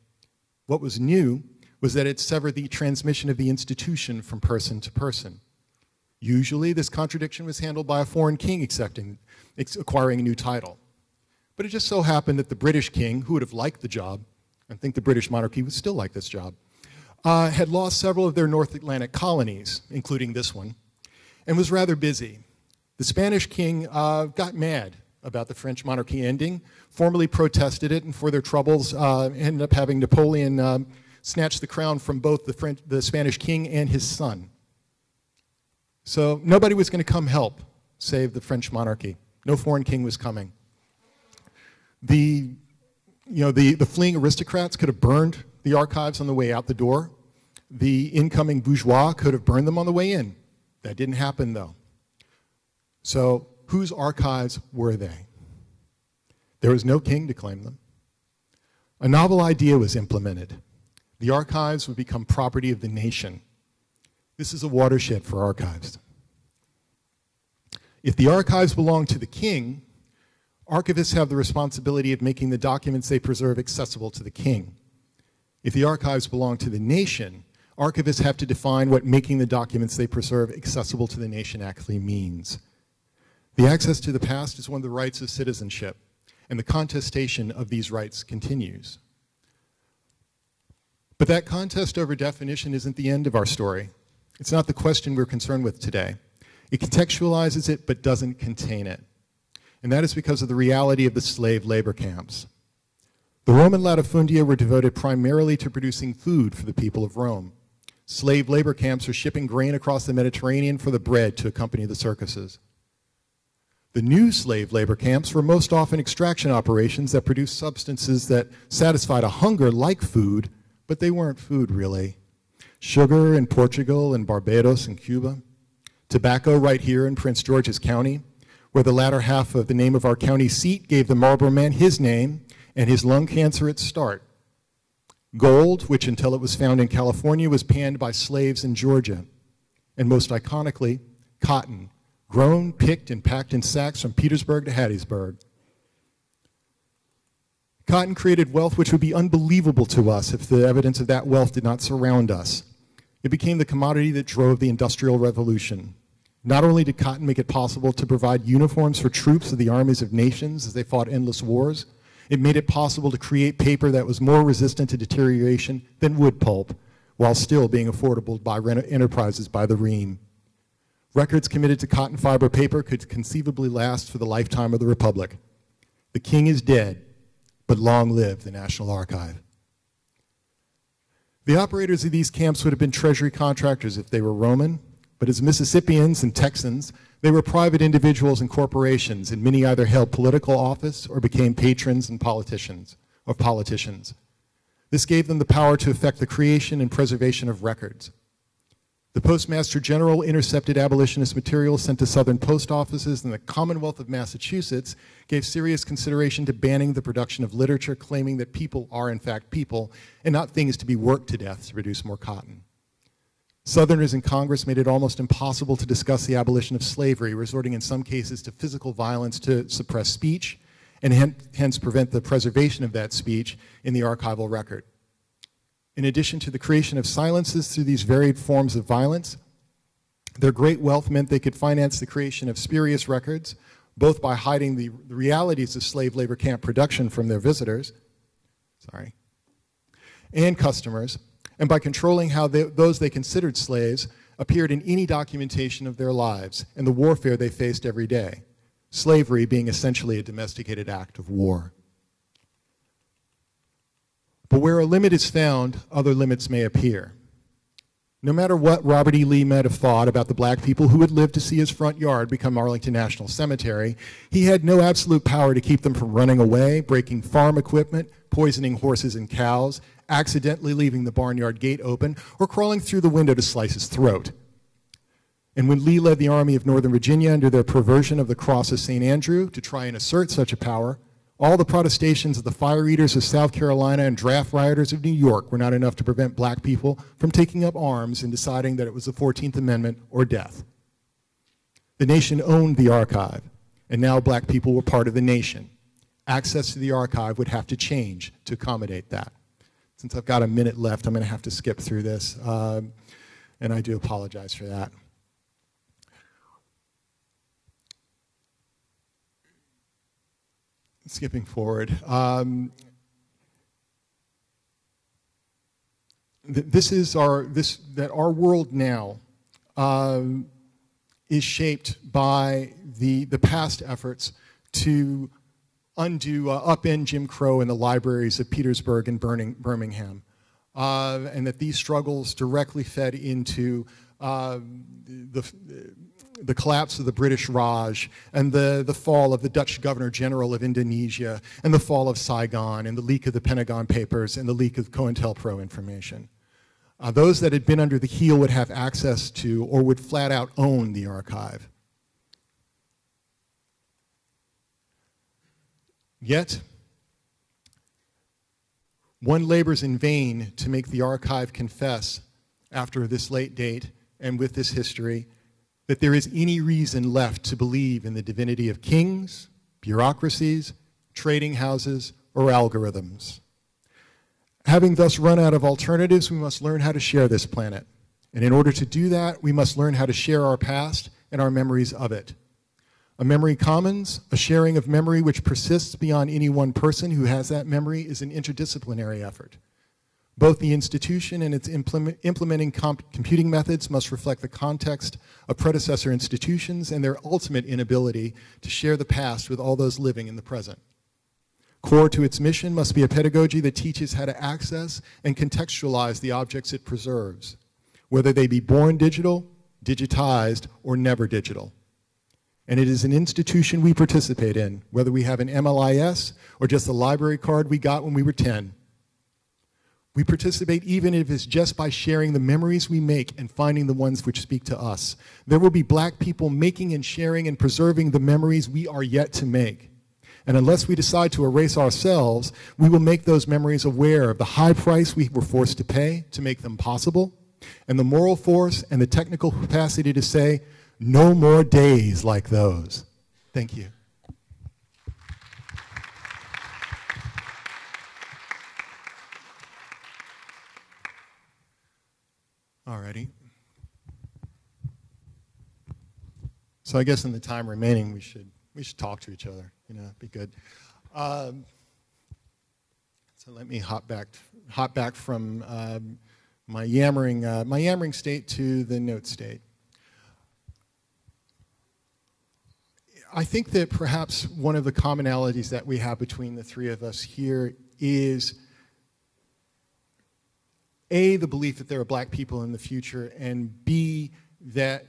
What was new was that it severed the transmission of the institution from person to person. Usually, this contradiction was handled by a foreign king acquiring a new title. But it just so happened that the British king, who would have liked the job, I think the British monarchy would still like this job, had lost several of their North Atlantic colonies, including this one, and was rather busy. The Spanish king got mad about the French monarchy ending, formally protested it, and for their troubles ended up having Napoleon snatch the crown from both the Spanish king and his son. So nobody was going to come help save the French monarchy. No foreign king was coming. The fleeing aristocrats could have burned the archives on the way out the door. The incoming bourgeois could have burned them on the way in. That didn't happen, though. So whose archives were they? There was no king to claim them. A novel idea was implemented. The archives would become property of the nation. This is a watershed for archives. If the archives belong to the king, archivists have the responsibility of making the documents they preserve accessible to the king. If the archives belong to the nation, archivists have to define what making the documents they preserve accessible to the nation actually means. The access to the past is one of the rights of citizenship, and the contestation of these rights continues. But that contest over definition isn't the end of our story. It's not the question we're concerned with today. It contextualizes it, but doesn't contain it. And that is because of the reality of the slave labor camps. The Roman latifundia were devoted primarily to producing food for the people of Rome. Slave labor camps are shipping grain across the Mediterranean for the bread to accompany the circuses. The new slave labor camps were most often extraction operations that produced substances that satisfied a hunger like food, but they weren't food really. Sugar in Portugal and Barbados and Cuba. Tobacco right here in Prince George's County, where the latter half of the name of our county seat gave the Marlboro Man his name and his lung cancer its start. Gold, which until it was found in California was panned by slaves in Georgia. And most iconically, cotton, grown, picked, and packed in sacks from Petersburg to Hattiesburg. Cotton created wealth which would be unbelievable to us if the evidence of that wealth did not surround us. It became the commodity that drove the Industrial Revolution. Not only did cotton make it possible to provide uniforms for troops of the armies of nations as they fought endless wars, it made it possible to create paper that was more resistant to deterioration than wood pulp, while still being affordable by enterprises by the ream. Records committed to cotton fiber paper could conceivably last for the lifetime of the Republic. The king is dead, but long live the National Archive. The operators of these camps would have been treasury contractors if they were Roman, but as Mississippians and Texans, they were private individuals and corporations, and many either held political office or became patrons and politicians. This gave them the power to effect the creation and preservation of records. The Postmaster General intercepted abolitionist material sent to Southern post offices, and the Commonwealth of Massachusetts gave serious consideration to banning the production of literature claiming that people are in fact people and not things to be worked to death to produce more cotton. Southerners in Congress made it almost impossible to discuss the abolition of slavery, resorting in some cases to physical violence to suppress speech and hence prevent the preservation of that speech in the archival record. In addition to the creation of silences through these varied forms of violence, their great wealth meant they could finance the creation of spurious records, both by hiding the realities of slave labor camp production from their visitors, and customers, and by controlling how those they considered slaves appeared in any documentation of their lives and the warfare they faced every day, slavery being essentially a domesticated act of war. But where a limit is found, other limits may appear. No matter what Robert E. Lee might have thought about the black people who would live to see his front yard become Arlington National Cemetery, he had no absolute power to keep them from running away, breaking farm equipment, poisoning horses and cows, accidentally leaving the barnyard gate open, or crawling through the window to slice his throat. And when Lee led the Army of Northern Virginia under their perversion of the Cross of St. Andrew to try and assert such a power, all the protestations of the fire eaters of South Carolina and draft rioters of New York were not enough to prevent black people from taking up arms and deciding that it was the 14th Amendment or death. The nation owned the archive, and now black people were part of the nation. Access to the archive would have to change to accommodate that. Since I've got a minute left, I'm going to have to skip through this, and I do apologize for that. Skipping forward, our world now is shaped by the past efforts to undo, upend Jim Crow in the libraries of Petersburg and Birmingham, and that these struggles directly fed into the collapse of the British Raj and the fall of the Dutch Governor General of Indonesia and the fall of Saigon and the leak of the Pentagon Papers and the leak of COINTELPRO information. Those that had been under the heel would have access to or would flat out own the archive. Yet, One labors in vain to make the archive confess, after this late date and with this history, that there is any reason left to believe in the divinity of kings, bureaucracies, trading houses, or algorithms. Having thus run out of alternatives, we must learn how to share this planet. And in order to do that, we must learn how to share our past and our memories of it. A memory commons, a sharing of memory which persists beyond any one person who has that memory, is an interdisciplinary effort. Both the institution and its implementing computing methods must reflect the context of predecessor institutions and their ultimate inability to share the past with all those living in the present. Core to its mission must be a pedagogy that teaches how to access and contextualize the objects it preserves, whether they be born digital, digitized, or never digital. And it is an institution we participate in, whether we have an MLIS or just a library card we got when we were 10. We participate even if it's just by sharing the memories we make and finding the ones which speak to us. There will be Black people making and sharing and preserving the memories we are yet to make. And unless we decide to erase ourselves, we will make those memories aware of the high price we were forced to pay to make them possible, and the moral force and the technical capacity to say, no more days like those. Thank you. Alrighty. So I guess in the time remaining, we should talk to each other. You know, be good. So let me hop back from my yammering state to the note state. I think that perhaps one of the commonalities that we have between the three of us here is A, the belief that there are Black people in the future, and B, that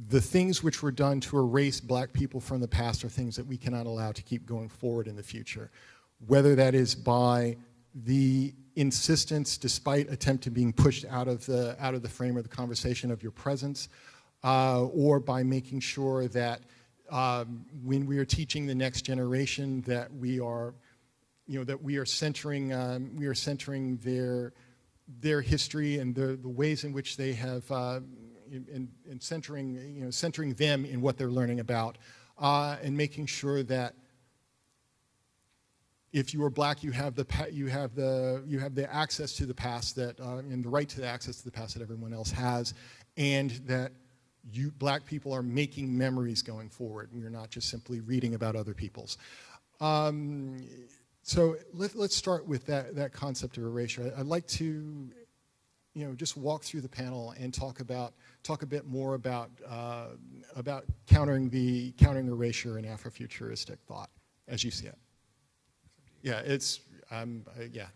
the things which were done to erase Black people from the past are things that we cannot allow to keep going forward in the future. Whether that is by the insistence, despite attempt to being pushed out of the frame of the conversation of your presence, or by making sure that when we are teaching the next generation that we are, that we are centering their history and the ways in which they have, and centering them in what they're learning about, and making sure that if you are Black, you have the access to the past that and the right to the access to the past that everyone else has, and that you Black people are making memories going forward. And you're not just simply reading about other people's. So let's start with that concept of erasure. I'd like to, just walk through the panel and talk a bit more about countering erasure in Afrofuturistic thought as you see it. Yeah, it's yeah.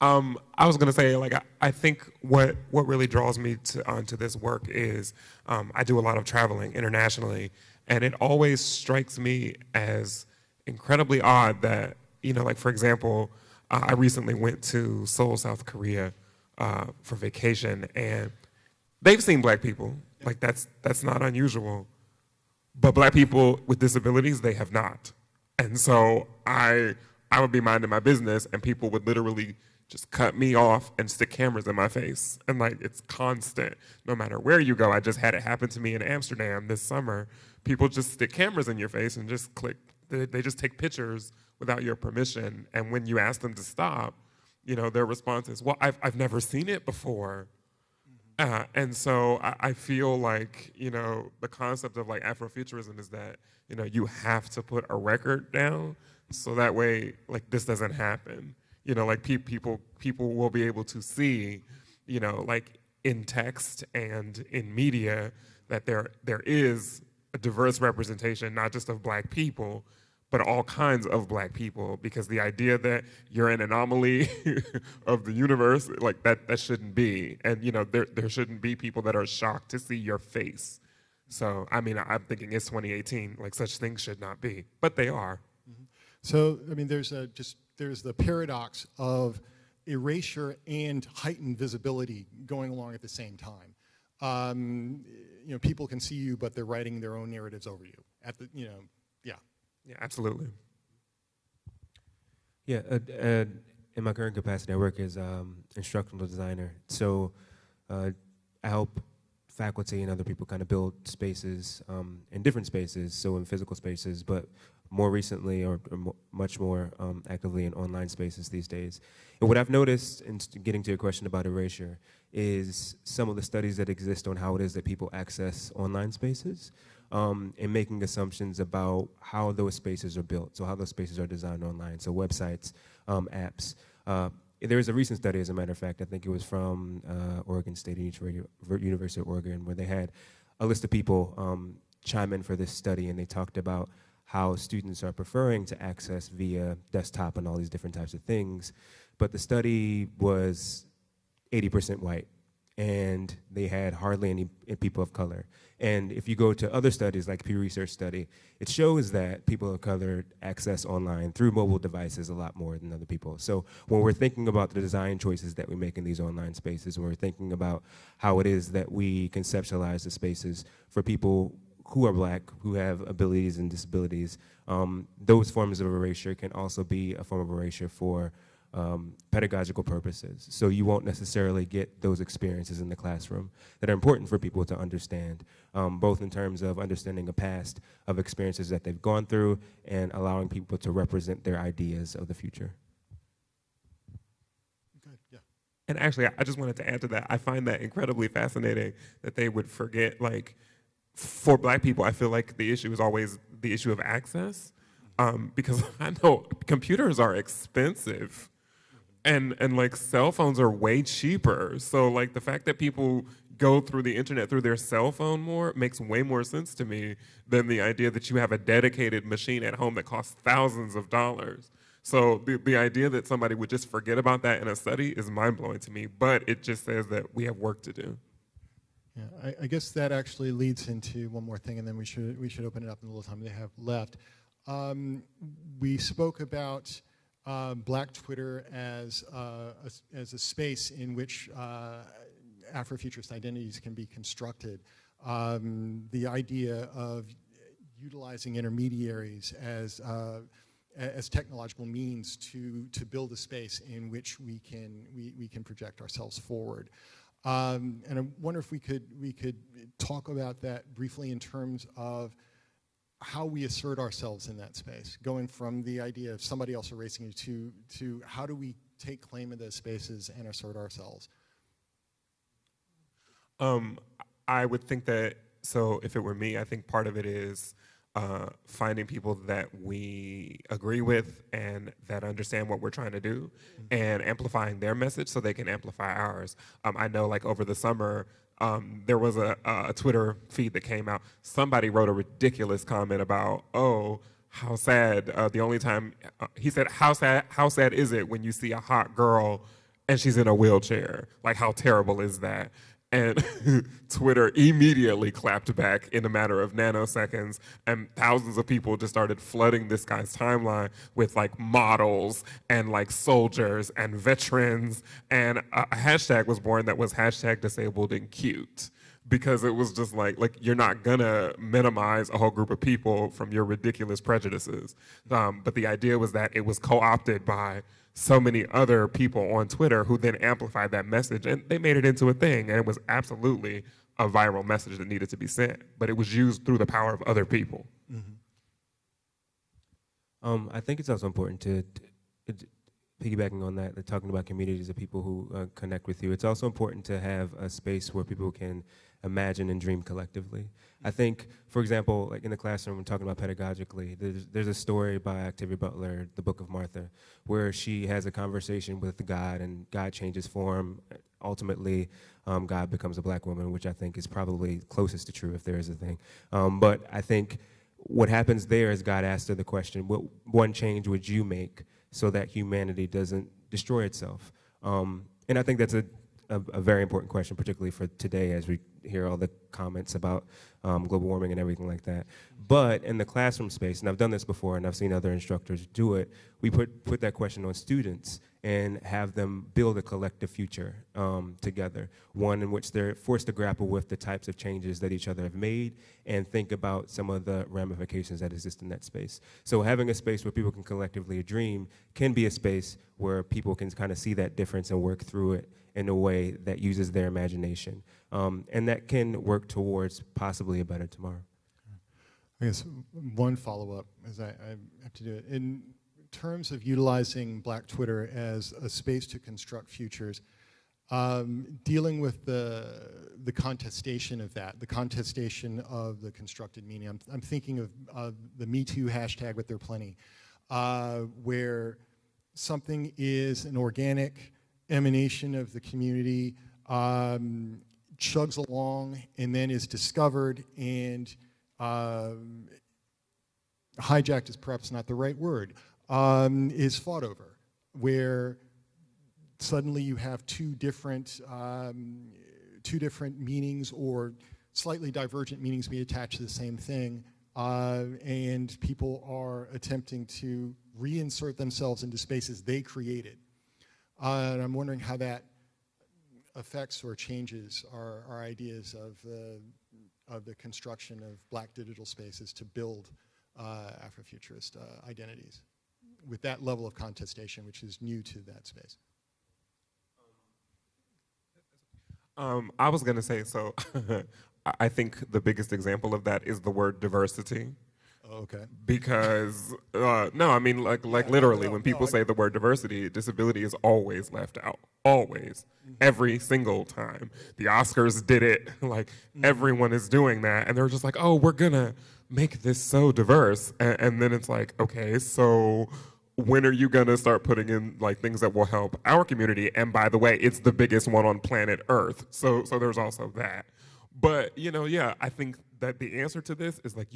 I was gonna say, like, I think what really draws me onto this work is I do a lot of traveling internationally, and it always strikes me as incredibly odd that, like, for example, I recently went to Seoul, South Korea for vacation, and they've seen Black people. Like, that's not unusual. But Black people with disabilities, they have not. And so I would be minding my business, and people would literally just cut me off and stick cameras in my face. And, like, it's constant. No matter where you go, I just had it happen to me in Amsterdam this summer. People just stick cameras in your face and just click. They just take pictures without your permission. And when you ask them to stop, their response is, well, I've never seen it before. And so I feel like, the concept of, like, Afrofuturism is that, you have to put a record down so that way, like, this doesn't happen. Like, people will be able to see, like, in text and in media that there is a diverse representation, not just of Black people, but all kinds of Black people, because the idea that you're an anomaly of the universe, like, that shouldn't be. And, there shouldn't be people that are shocked to see your face. So, I mean, I'm thinking it's 2018, like, such things should not be, but they are. Mm-hmm. So, I mean, there's the paradox of erasure and heightened visibility going along at the same time. People can see you, but they're writing their own narratives over you. Yeah. Yeah, absolutely. Yeah, in my current capacity, I work as instructional designer. So I help faculty and other people kind of build spaces in different spaces, so in physical spaces, but more recently or much more actively in online spaces these days. And what I've noticed in getting to your question about erasure is some of the studies that exist on how it is that people access online spaces and making assumptions about how those spaces are built, so how those spaces are designed online, so websites, apps. There was a recent study, as a matter of fact, I think it was from Oregon State University of Oregon, where they had a list of people chime in for this study, and they talked about how students are preferring to access via desktop and all these different types of things. But the study was 80% white, and they had hardly any people of color. And if you go to other studies, like Pew Research study, it shows that people of color access online through mobile devices a lot more than other people. So when we're thinking about the design choices that we make in these online spaces, when we're thinking about how it is that we conceptualize the spaces for people who are Black, who have abilities and disabilities, those forms of erasure can also be a form of erasure for pedagogical purposes. So you won't necessarily get those experiences in the classroom that are important for people to understand, both in terms of understanding a past of experiences that they've gone through and allowing people to represent their ideas of the future. Good, yeah. And actually, I just wanted to add to that. I find that incredibly fascinating that they would forget, like, for Black people, I feel like the issue is always the issue of access, because I know computers are expensive. And like cell phones are way cheaper. So like the fact that people go through the internet through their cell phone more makes way more sense to me than the idea that you have a dedicated machine at home that costs thousands of dollars. So the idea that somebody would just forget about that in a study is mind-blowing to me, but it just says that we have work to do. Yeah, I guess that actually leads into one more thing, and then we should open it up in the little time they have left. We spoke about Black Twitter as a space in which Afrofuturist identities can be constructed. The idea of utilizing intermediaries as technological means to build a space in which we can project ourselves forward. And I wonder if we could talk about that briefly in terms of how we assert ourselves in that space, going from the idea of somebody else erasing you to how do we take claim of those spaces and assert ourselves? I would think that, so if it were me, I think part of it is finding people that we agree with and that understand what we're trying to do, and amplifying their message so they can amplify ours. I know, like, over the summer, there was a Twitter feed that came out. Somebody wrote a ridiculous comment about, oh, how sad, the only time, he said, how sad is it when you see a hot girl and she's in a wheelchair? Like, how terrible is that? And Twitter immediately clapped back in a matter of nanoseconds, and thousands of people just started flooding this guy's timeline with like models and like soldiers and veterans, and a hashtag was born that was hashtag disabled and cute, because it was just like you're not gonna minimize a whole group of people from your ridiculous prejudices. But the idea was that it was co-opted by so many other people on Twitter who then amplified that message, and they made it into a thing, and it was absolutely a viral message that needed to be sent, but it was used through the power of other people. Mm-hmm. I think it's also important to piggybacking on that, talking about communities of people who connect with you, it's also important to have a space where people can imagine and dream collectively. I think, for example, like in the classroom, when talking about pedagogically, there's a story by Octavia Butler, The Book of Martha, where she has a conversation with God, and God changes form. Ultimately, God becomes a Black woman, which I think is probably closest to true if there is a thing. But I think what happens there is God asks her the question, what one change would you make so that humanity doesn't destroy itself? And I think that's a very important question, particularly for today as we hear all the comments about global warming and everything like that. But in the classroom space, and I've done this before and I've seen other instructors do it, we put that question on students and have them build a collective future together, one in which they're forced to grapple with the types of changes that each other have made and think about some of the ramifications that exist in that space. So having a space where people can collectively dream can be a space where people can kind of see that difference and work through it in a way that uses their imagination. And that can work towards possibly a better tomorrow. I guess one follow-up, as I have to do it. In terms of utilizing Black Twitter as a space to construct futures, dealing with the contestation of that, the contestation of the constructed meaning. I'm thinking of the Me Too hashtag, but there are plenty, where something is an organic emanation of the community, chugs along, and then is discovered and hijacked is perhaps not the right word, is fought over, where suddenly you have two different meanings or slightly divergent meanings being attached to the same thing, and people are attempting to reinsert themselves into spaces they created. And I'm wondering how that affects or changes our ideas of the construction of Black digital spaces to build Afrofuturist identities with that level of contestation, which is new to that space. I was going to say, so I think the biggest example of that is the word diversity. Oh, okay. Because, no, I mean, like literally, when people say the word diversity, disability is always left out. Always. Every single time. The Oscars did it. Like, everyone is doing that. And they're just like, oh, we're going to make this so diverse. And then it's like, okay, so when are you going to start putting in, like, things that will help our community? And by the way, it's the biggest one on planet Earth. So there's also that. But, you know, yeah, I think that the answer to this is, like,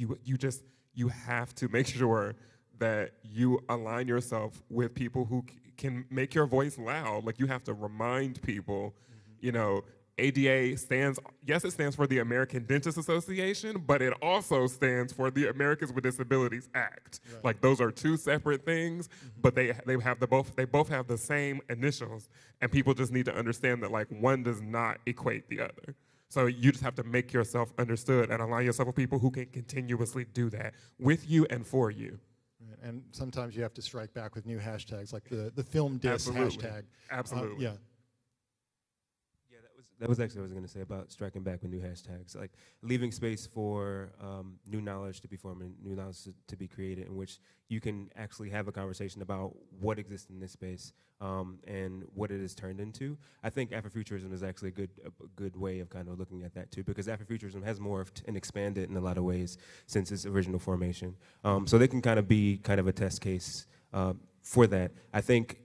you have to make sure that you align yourself with people who can make your voice loud. Like, you have to remind people, you know, ADA stands, yes, it stands for the American Dentists Association, but it also stands for the Americans with Disabilities Act. Right. Like, those are two separate things, but they both have the same initials, and people just need to understand that, like, one does not equate the other. So you just have to make yourself understood and align yourself with people who can continuously do that with you and for you. Right. And sometimes you have to strike back with new hashtags, like the film diss hashtag. Absolutely. Yeah. That was actually what I was going to say about striking back with new hashtags, like leaving space for new knowledge to be formed and new knowledge to be created, in which you can actually have a conversation about what exists in this space and what it is turned into. I think Afrofuturism is actually a good way of kind of looking at that too, because Afrofuturism has morphed and expanded in a lot of ways since its original formation. So they can kind of be kind of a test case for that. I think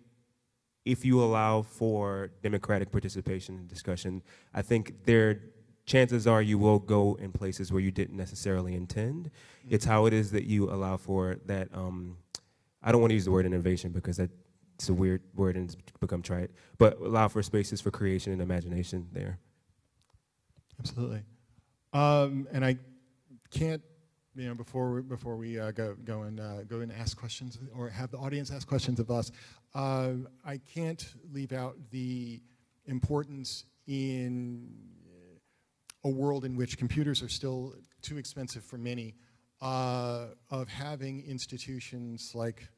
if you allow for democratic participation and discussion, I think chances are you will go in places where you didn't necessarily intend. It's how it is that you allow for that, I don't want to use the word innovation because it's a weird word and it's become trite, but allow for spaces for creation and imagination there. Absolutely. And I can't, you know, before we go and ask questions or have the audience ask questions of us, I can't leave out the importance in a world in which computers are still too expensive for many, of having institutions like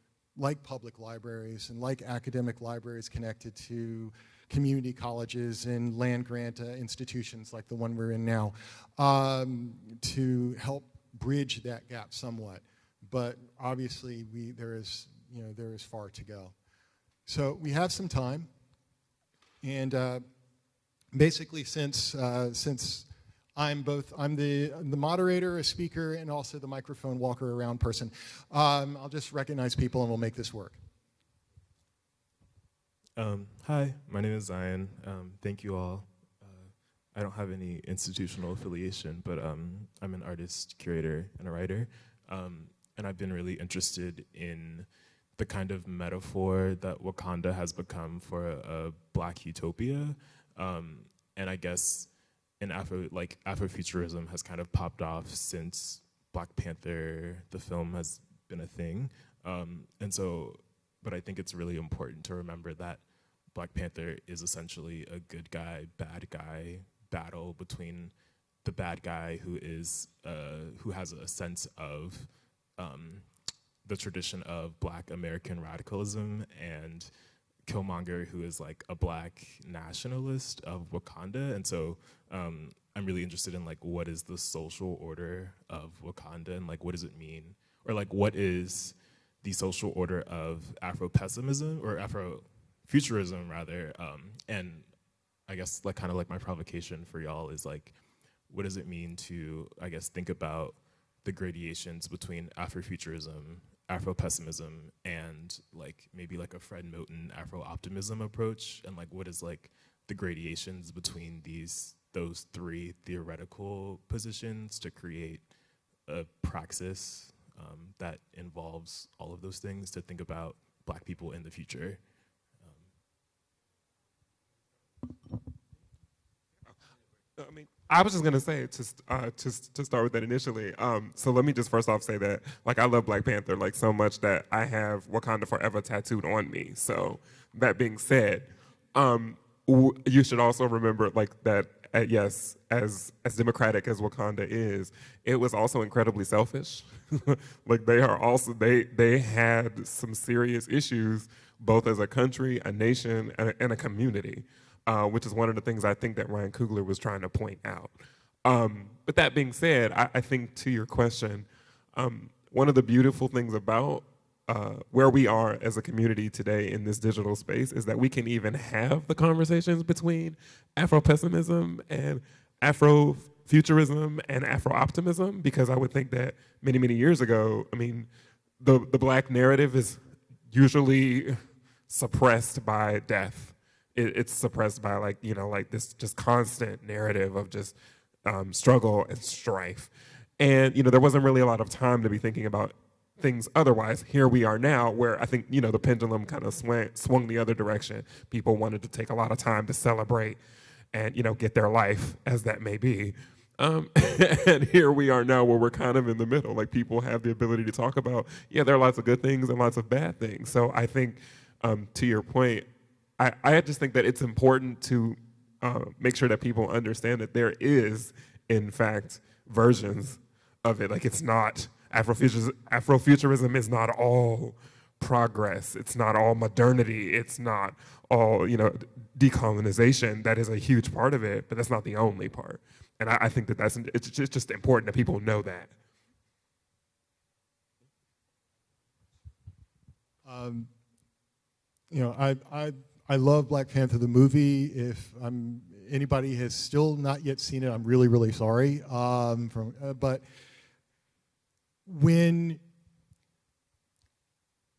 public libraries and like academic libraries connected to community colleges and land-grant institutions like the one we're in now, to help bridge that gap somewhat. But obviously there is far to go. So we have some time, and basically since I'm the moderator, a speaker, and also the microphone walker around person, I'll just recognize people and we'll make this work. Hi, my name is Zion. Thank you all. I don't have any institutional affiliation, but I'm an artist, curator, and a writer. And I've been really interested in the kind of metaphor that Wakanda has become for a Black utopia. And I guess in Afrofuturism has kind of popped off since Black Panther, the film, has been a thing. But I think it's really important to remember that Black Panther is essentially a good guy, bad guy battle between the bad guy who has a sense of the tradition of Black American radicalism, and Killmonger, who is like a Black nationalist of Wakanda. And so I'm really interested in like, what is the social order of Wakanda, and like, what does it mean? Or like, what is the social order of Afro-pessimism, or Afrofuturism rather? And I guess like kind of like my provocation for y'all is like, what does it mean to, I guess, think about the gradations between Afrofuturism, Afro-pessimism, and like maybe like a Fred Moten Afro-optimism approach, and like what is like the gradations between those three theoretical positions to create a praxis that involves all of those things to think about Black people in the future. I mean, I was just gonna say to start with that initially. So let me just first off say that like I love Black Panther like so much that I have Wakanda Forever tattooed on me. So that being said, you should also remember like that. Yes, as democratic as Wakanda is, it was also incredibly selfish. Like they had some serious issues both as a country, a nation, and a community. Which is one of the things I think that Ryan Coogler was trying to point out. But that being said, I think to your question, one of the beautiful things about where we are as a community today in this digital space is that we can even have the conversations between Afro-pessimism and Afrofuturism and Afro-optimism, because I would think that many, many years ago, I mean, the Black narrative is usually suppressed by death. It's suppressed by like, you know, like this just constant narrative of just struggle and strife. And, you know, there wasn't really a lot of time to be thinking about things otherwise. Here we are now where I think, you know, the pendulum kind of swung the other direction. People wanted to take a lot of time to celebrate and, you know, get their life, as that may be. And here we are now where we're kind of in the middle. Like people have the ability to talk about, yeah, there are lots of good things and lots of bad things. So I think to your point, I just think that it's important to make sure that people understand that there is, in fact, versions of it. Like it's not, Afrofuturism is not all progress. It's not all modernity. It's not all, you know, decolonization. That is a huge part of it, but that's not the only part. And I think that it's just important that people know that. You know, I love Black Panther the movie. If anybody has still not yet seen it, I'm really, really sorry. But when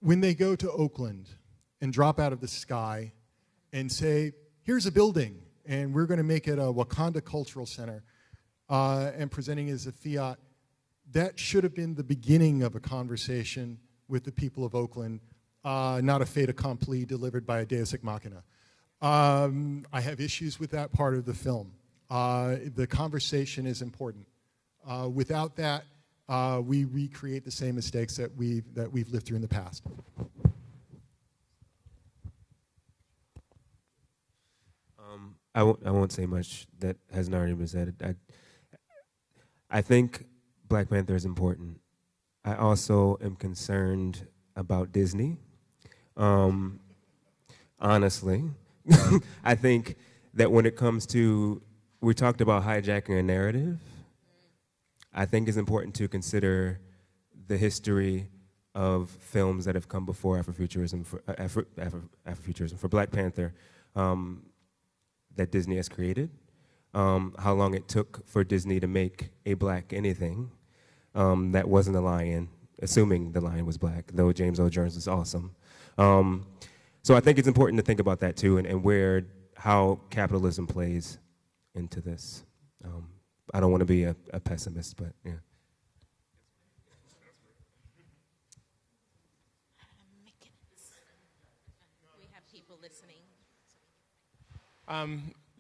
they go to Oakland and drop out of the sky and say, here's a building, and we're going to make it a Wakanda Cultural Center, and presenting it as a fiat, that should have been the beginning of a conversation with the people of Oakland, not a fait accompli delivered by a deus ex machina. I have issues with that part of the film. The conversation is important. Without that, we recreate the same mistakes that we've lived through in the past. I won't say much that hasn't already been said. I think Black Panther is important. I also am concerned about Disney. Honestly, I think that when it comes to, we talked about hijacking a narrative, I think it's important to consider the history of films that have come before Afrofuturism, Afrofuturism, for Black Panther, that Disney has created, how long it took for Disney to make a Black anything that wasn't a lion, assuming the lion was Black, though James Earl Jones is awesome. So I think it's important to think about that too, and how capitalism plays into this. I don't want to be a pessimist, but yeah. We have people listening.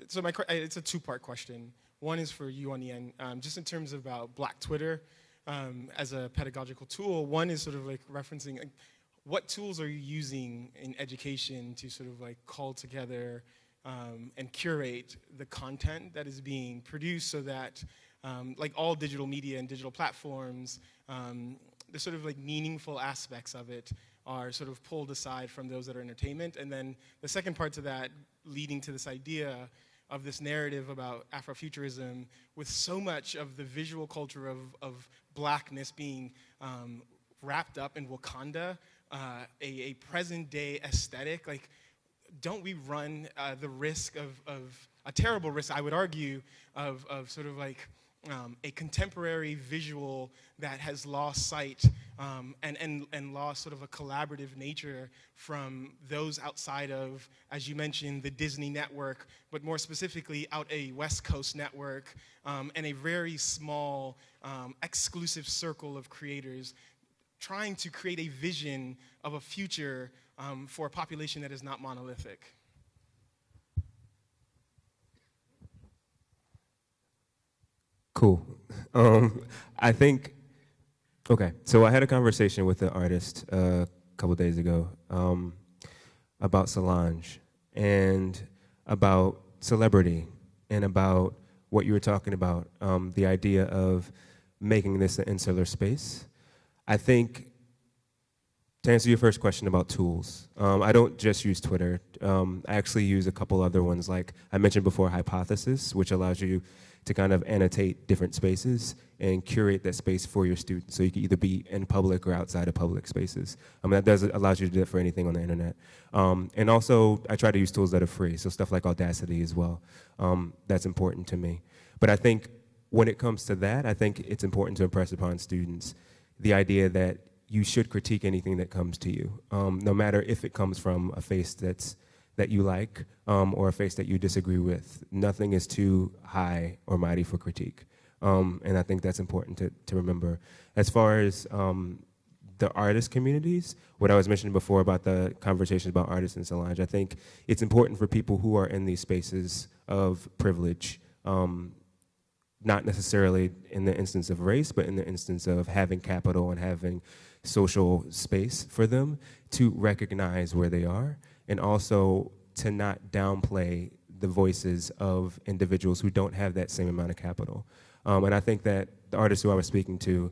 So it's a two-part question. One is for you, on the end, just in terms of about Black Twitter as a pedagogical tool. One is sort of like referencing what tools are you using in education to sort of like call together and curate the content that is being produced so that like all digital media and digital platforms, the sort of like meaningful aspects of it are sort of pulled aside from those that are entertainment. And then the second part to that, leading to this idea of this narrative about Afrofuturism, with so much of the visual culture of blackness being wrapped up in Wakanda, a present day aesthetic. Like, don't we run the risk of a terrible risk, I would argue, of sort of like a contemporary visual that has lost sight and lost sort of a collaborative nature from those outside of, as you mentioned, the Disney network, but more specifically out a West Coast network and a very small exclusive circle of creators trying to create a vision of a future for a population that is not monolithic. Cool. I think, okay, so I had a conversation with an artist a couple days ago about Solange and about celebrity and about what you were talking about, the idea of making this an insular space. I think, to answer your first question about tools, I don't just use Twitter. I actually use a couple other ones, like I mentioned before, Hypothesis, which allows you to kind of annotate different spaces and curate that space for your students. So you can either be in public or outside of public spaces. That allows you to do that for anything on the internet. And also, I try to use tools that are free, so stuff like Audacity as well. That's important to me. But I think when it comes to that, I think it's important to impress upon students the idea that you should critique anything that comes to you, no matter if it comes from a face that you like or a face that you disagree with. Nothing is too high or mighty for critique. And I think that's important to remember. As far as the artist communities, what I was mentioning before about the conversations about artists and Solange, I think it's important for people who are in these spaces of privilege, not necessarily in the instance of race, but in the instance of having capital and having social space for them, to recognize where they are, and also to not downplay the voices of individuals who don't have that same amount of capital. And I think that the artist who I was speaking to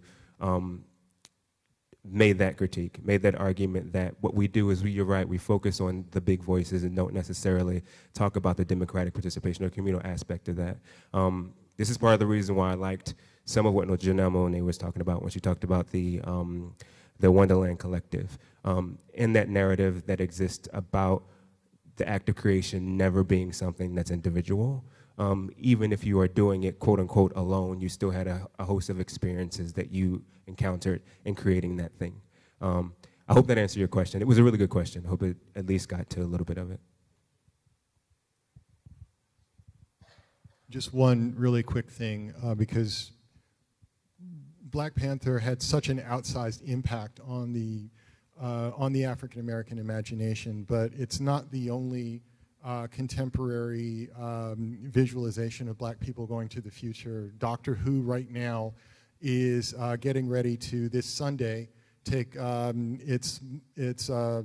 made that critique, made that argument that what we do is, you're right, we focus on the big voices and don't necessarily talk about the democratic participation or communal aspect of that. This is part of the reason why I liked some of what Janelle Monáe was talking about when she talked about the Wonderland Collective, and that narrative that exists about the act of creation never being something that's individual. Even if you are doing it, quote unquote, alone, you still had a host of experiences that you encountered in creating that thing. I hope that answered your question. It was a really good question. I hope it at least got to a little bit of it. Just one really quick thing, because Black Panther had such an outsized impact on the African American imagination, but it's not the only contemporary visualization of black people going to the future. Doctor Who right now is getting ready to, this Sunday, take the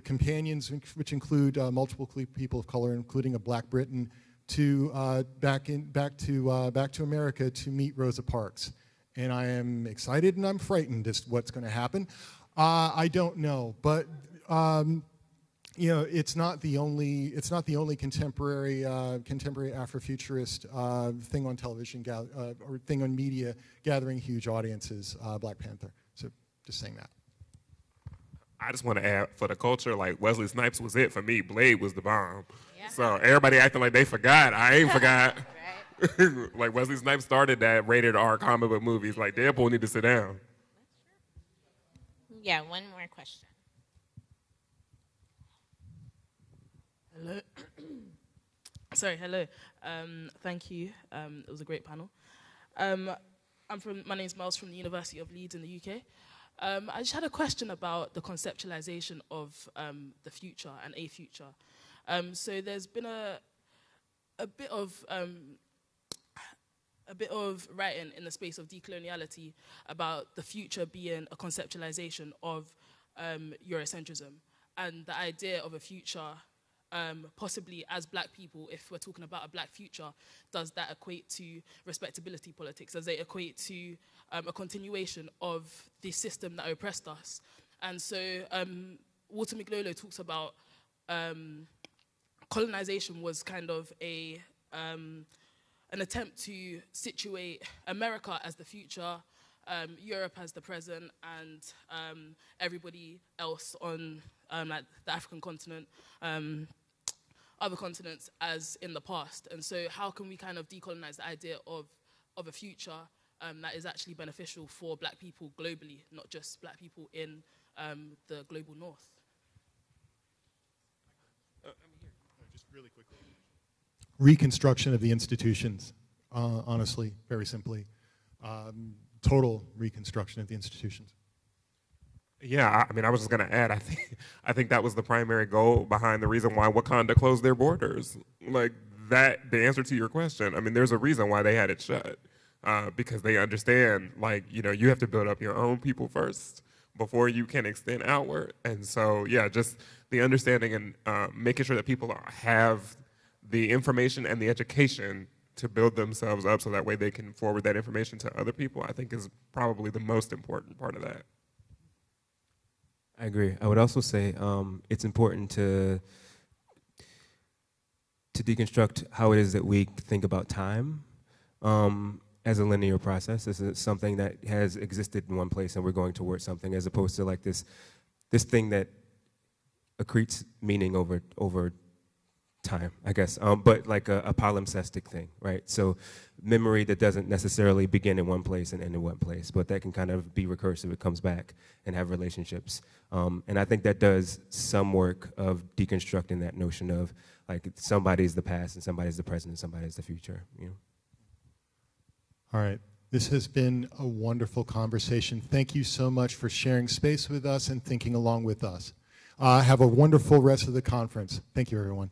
companions, which include multiple people of color, including a Black Briton, to back to America to meet Rosa Parks. And I am excited and I'm frightened as to what's going to happen. I don't know, but you know, it's not the only contemporary Afrofuturist thing on television or thing on media gathering huge audiences. Black Panther. So just saying that. I just want to add, for the culture, like Wesley Snipes was it for me. Blade was the bomb. Yeah. So everybody acting like they forgot. I ain't forgot. Like Wesley Snipes started that rated R comic book movies. Like Deadpool need to sit down. Yeah, one more question. Hello. Sorry, hello. Thank you. It was a great panel. My name's Miles from the University of Leeds in the UK. I just had a question about the conceptualization of the future and a future. So there's been a bit of a bit of writing in the space of decoloniality about the future being a conceptualization of Eurocentrism, and the idea of a future, possibly as black people, if we're talking about a black future, does that equate to respectability politics? Does it equate to a continuation of the system that oppressed us? And so Walter McLolo talks about colonization was kind of an attempt to situate America as the future, Europe as the present, and everybody else on like the African continent, other continents as in the past. And so how can we kind of decolonize the idea of a future that is actually beneficial for black people globally, not just black people in the global north? Just really quickly. Reconstruction of the institutions, honestly, very simply. Total reconstruction of the institutions. Yeah, I mean, I was just going to add, I think that was the primary goal behind the reason why Wakanda closed their borders. Like, that, the answer to your question, I mean, there's a reason why they had it shut. Because they understand, like, you know, you have to build up your own people first before you can extend outward. And so, yeah, just the understanding and making sure that people have the information and the education to build themselves up so that way they can forward that information to other people, I think is probably the most important part of that. I agree. I would also say it's important to deconstruct how it is that we think about time as a linear process. This is something that has existed in one place and we're going towards something, as opposed to like this thing that accretes meaning over time, I guess, but like a palimpsestic thing, right? So memory that doesn't necessarily begin in one place and end in one place, but that can kind of be recursive. It comes back and have relationships. And I think that does some work of deconstructing that notion of like somebody's the past and somebody's the present and somebody's the future, you know? All right. This has been a wonderful conversation. Thank you so much for sharing space with us and thinking along with us. Have a wonderful rest of the conference. Thank you, everyone.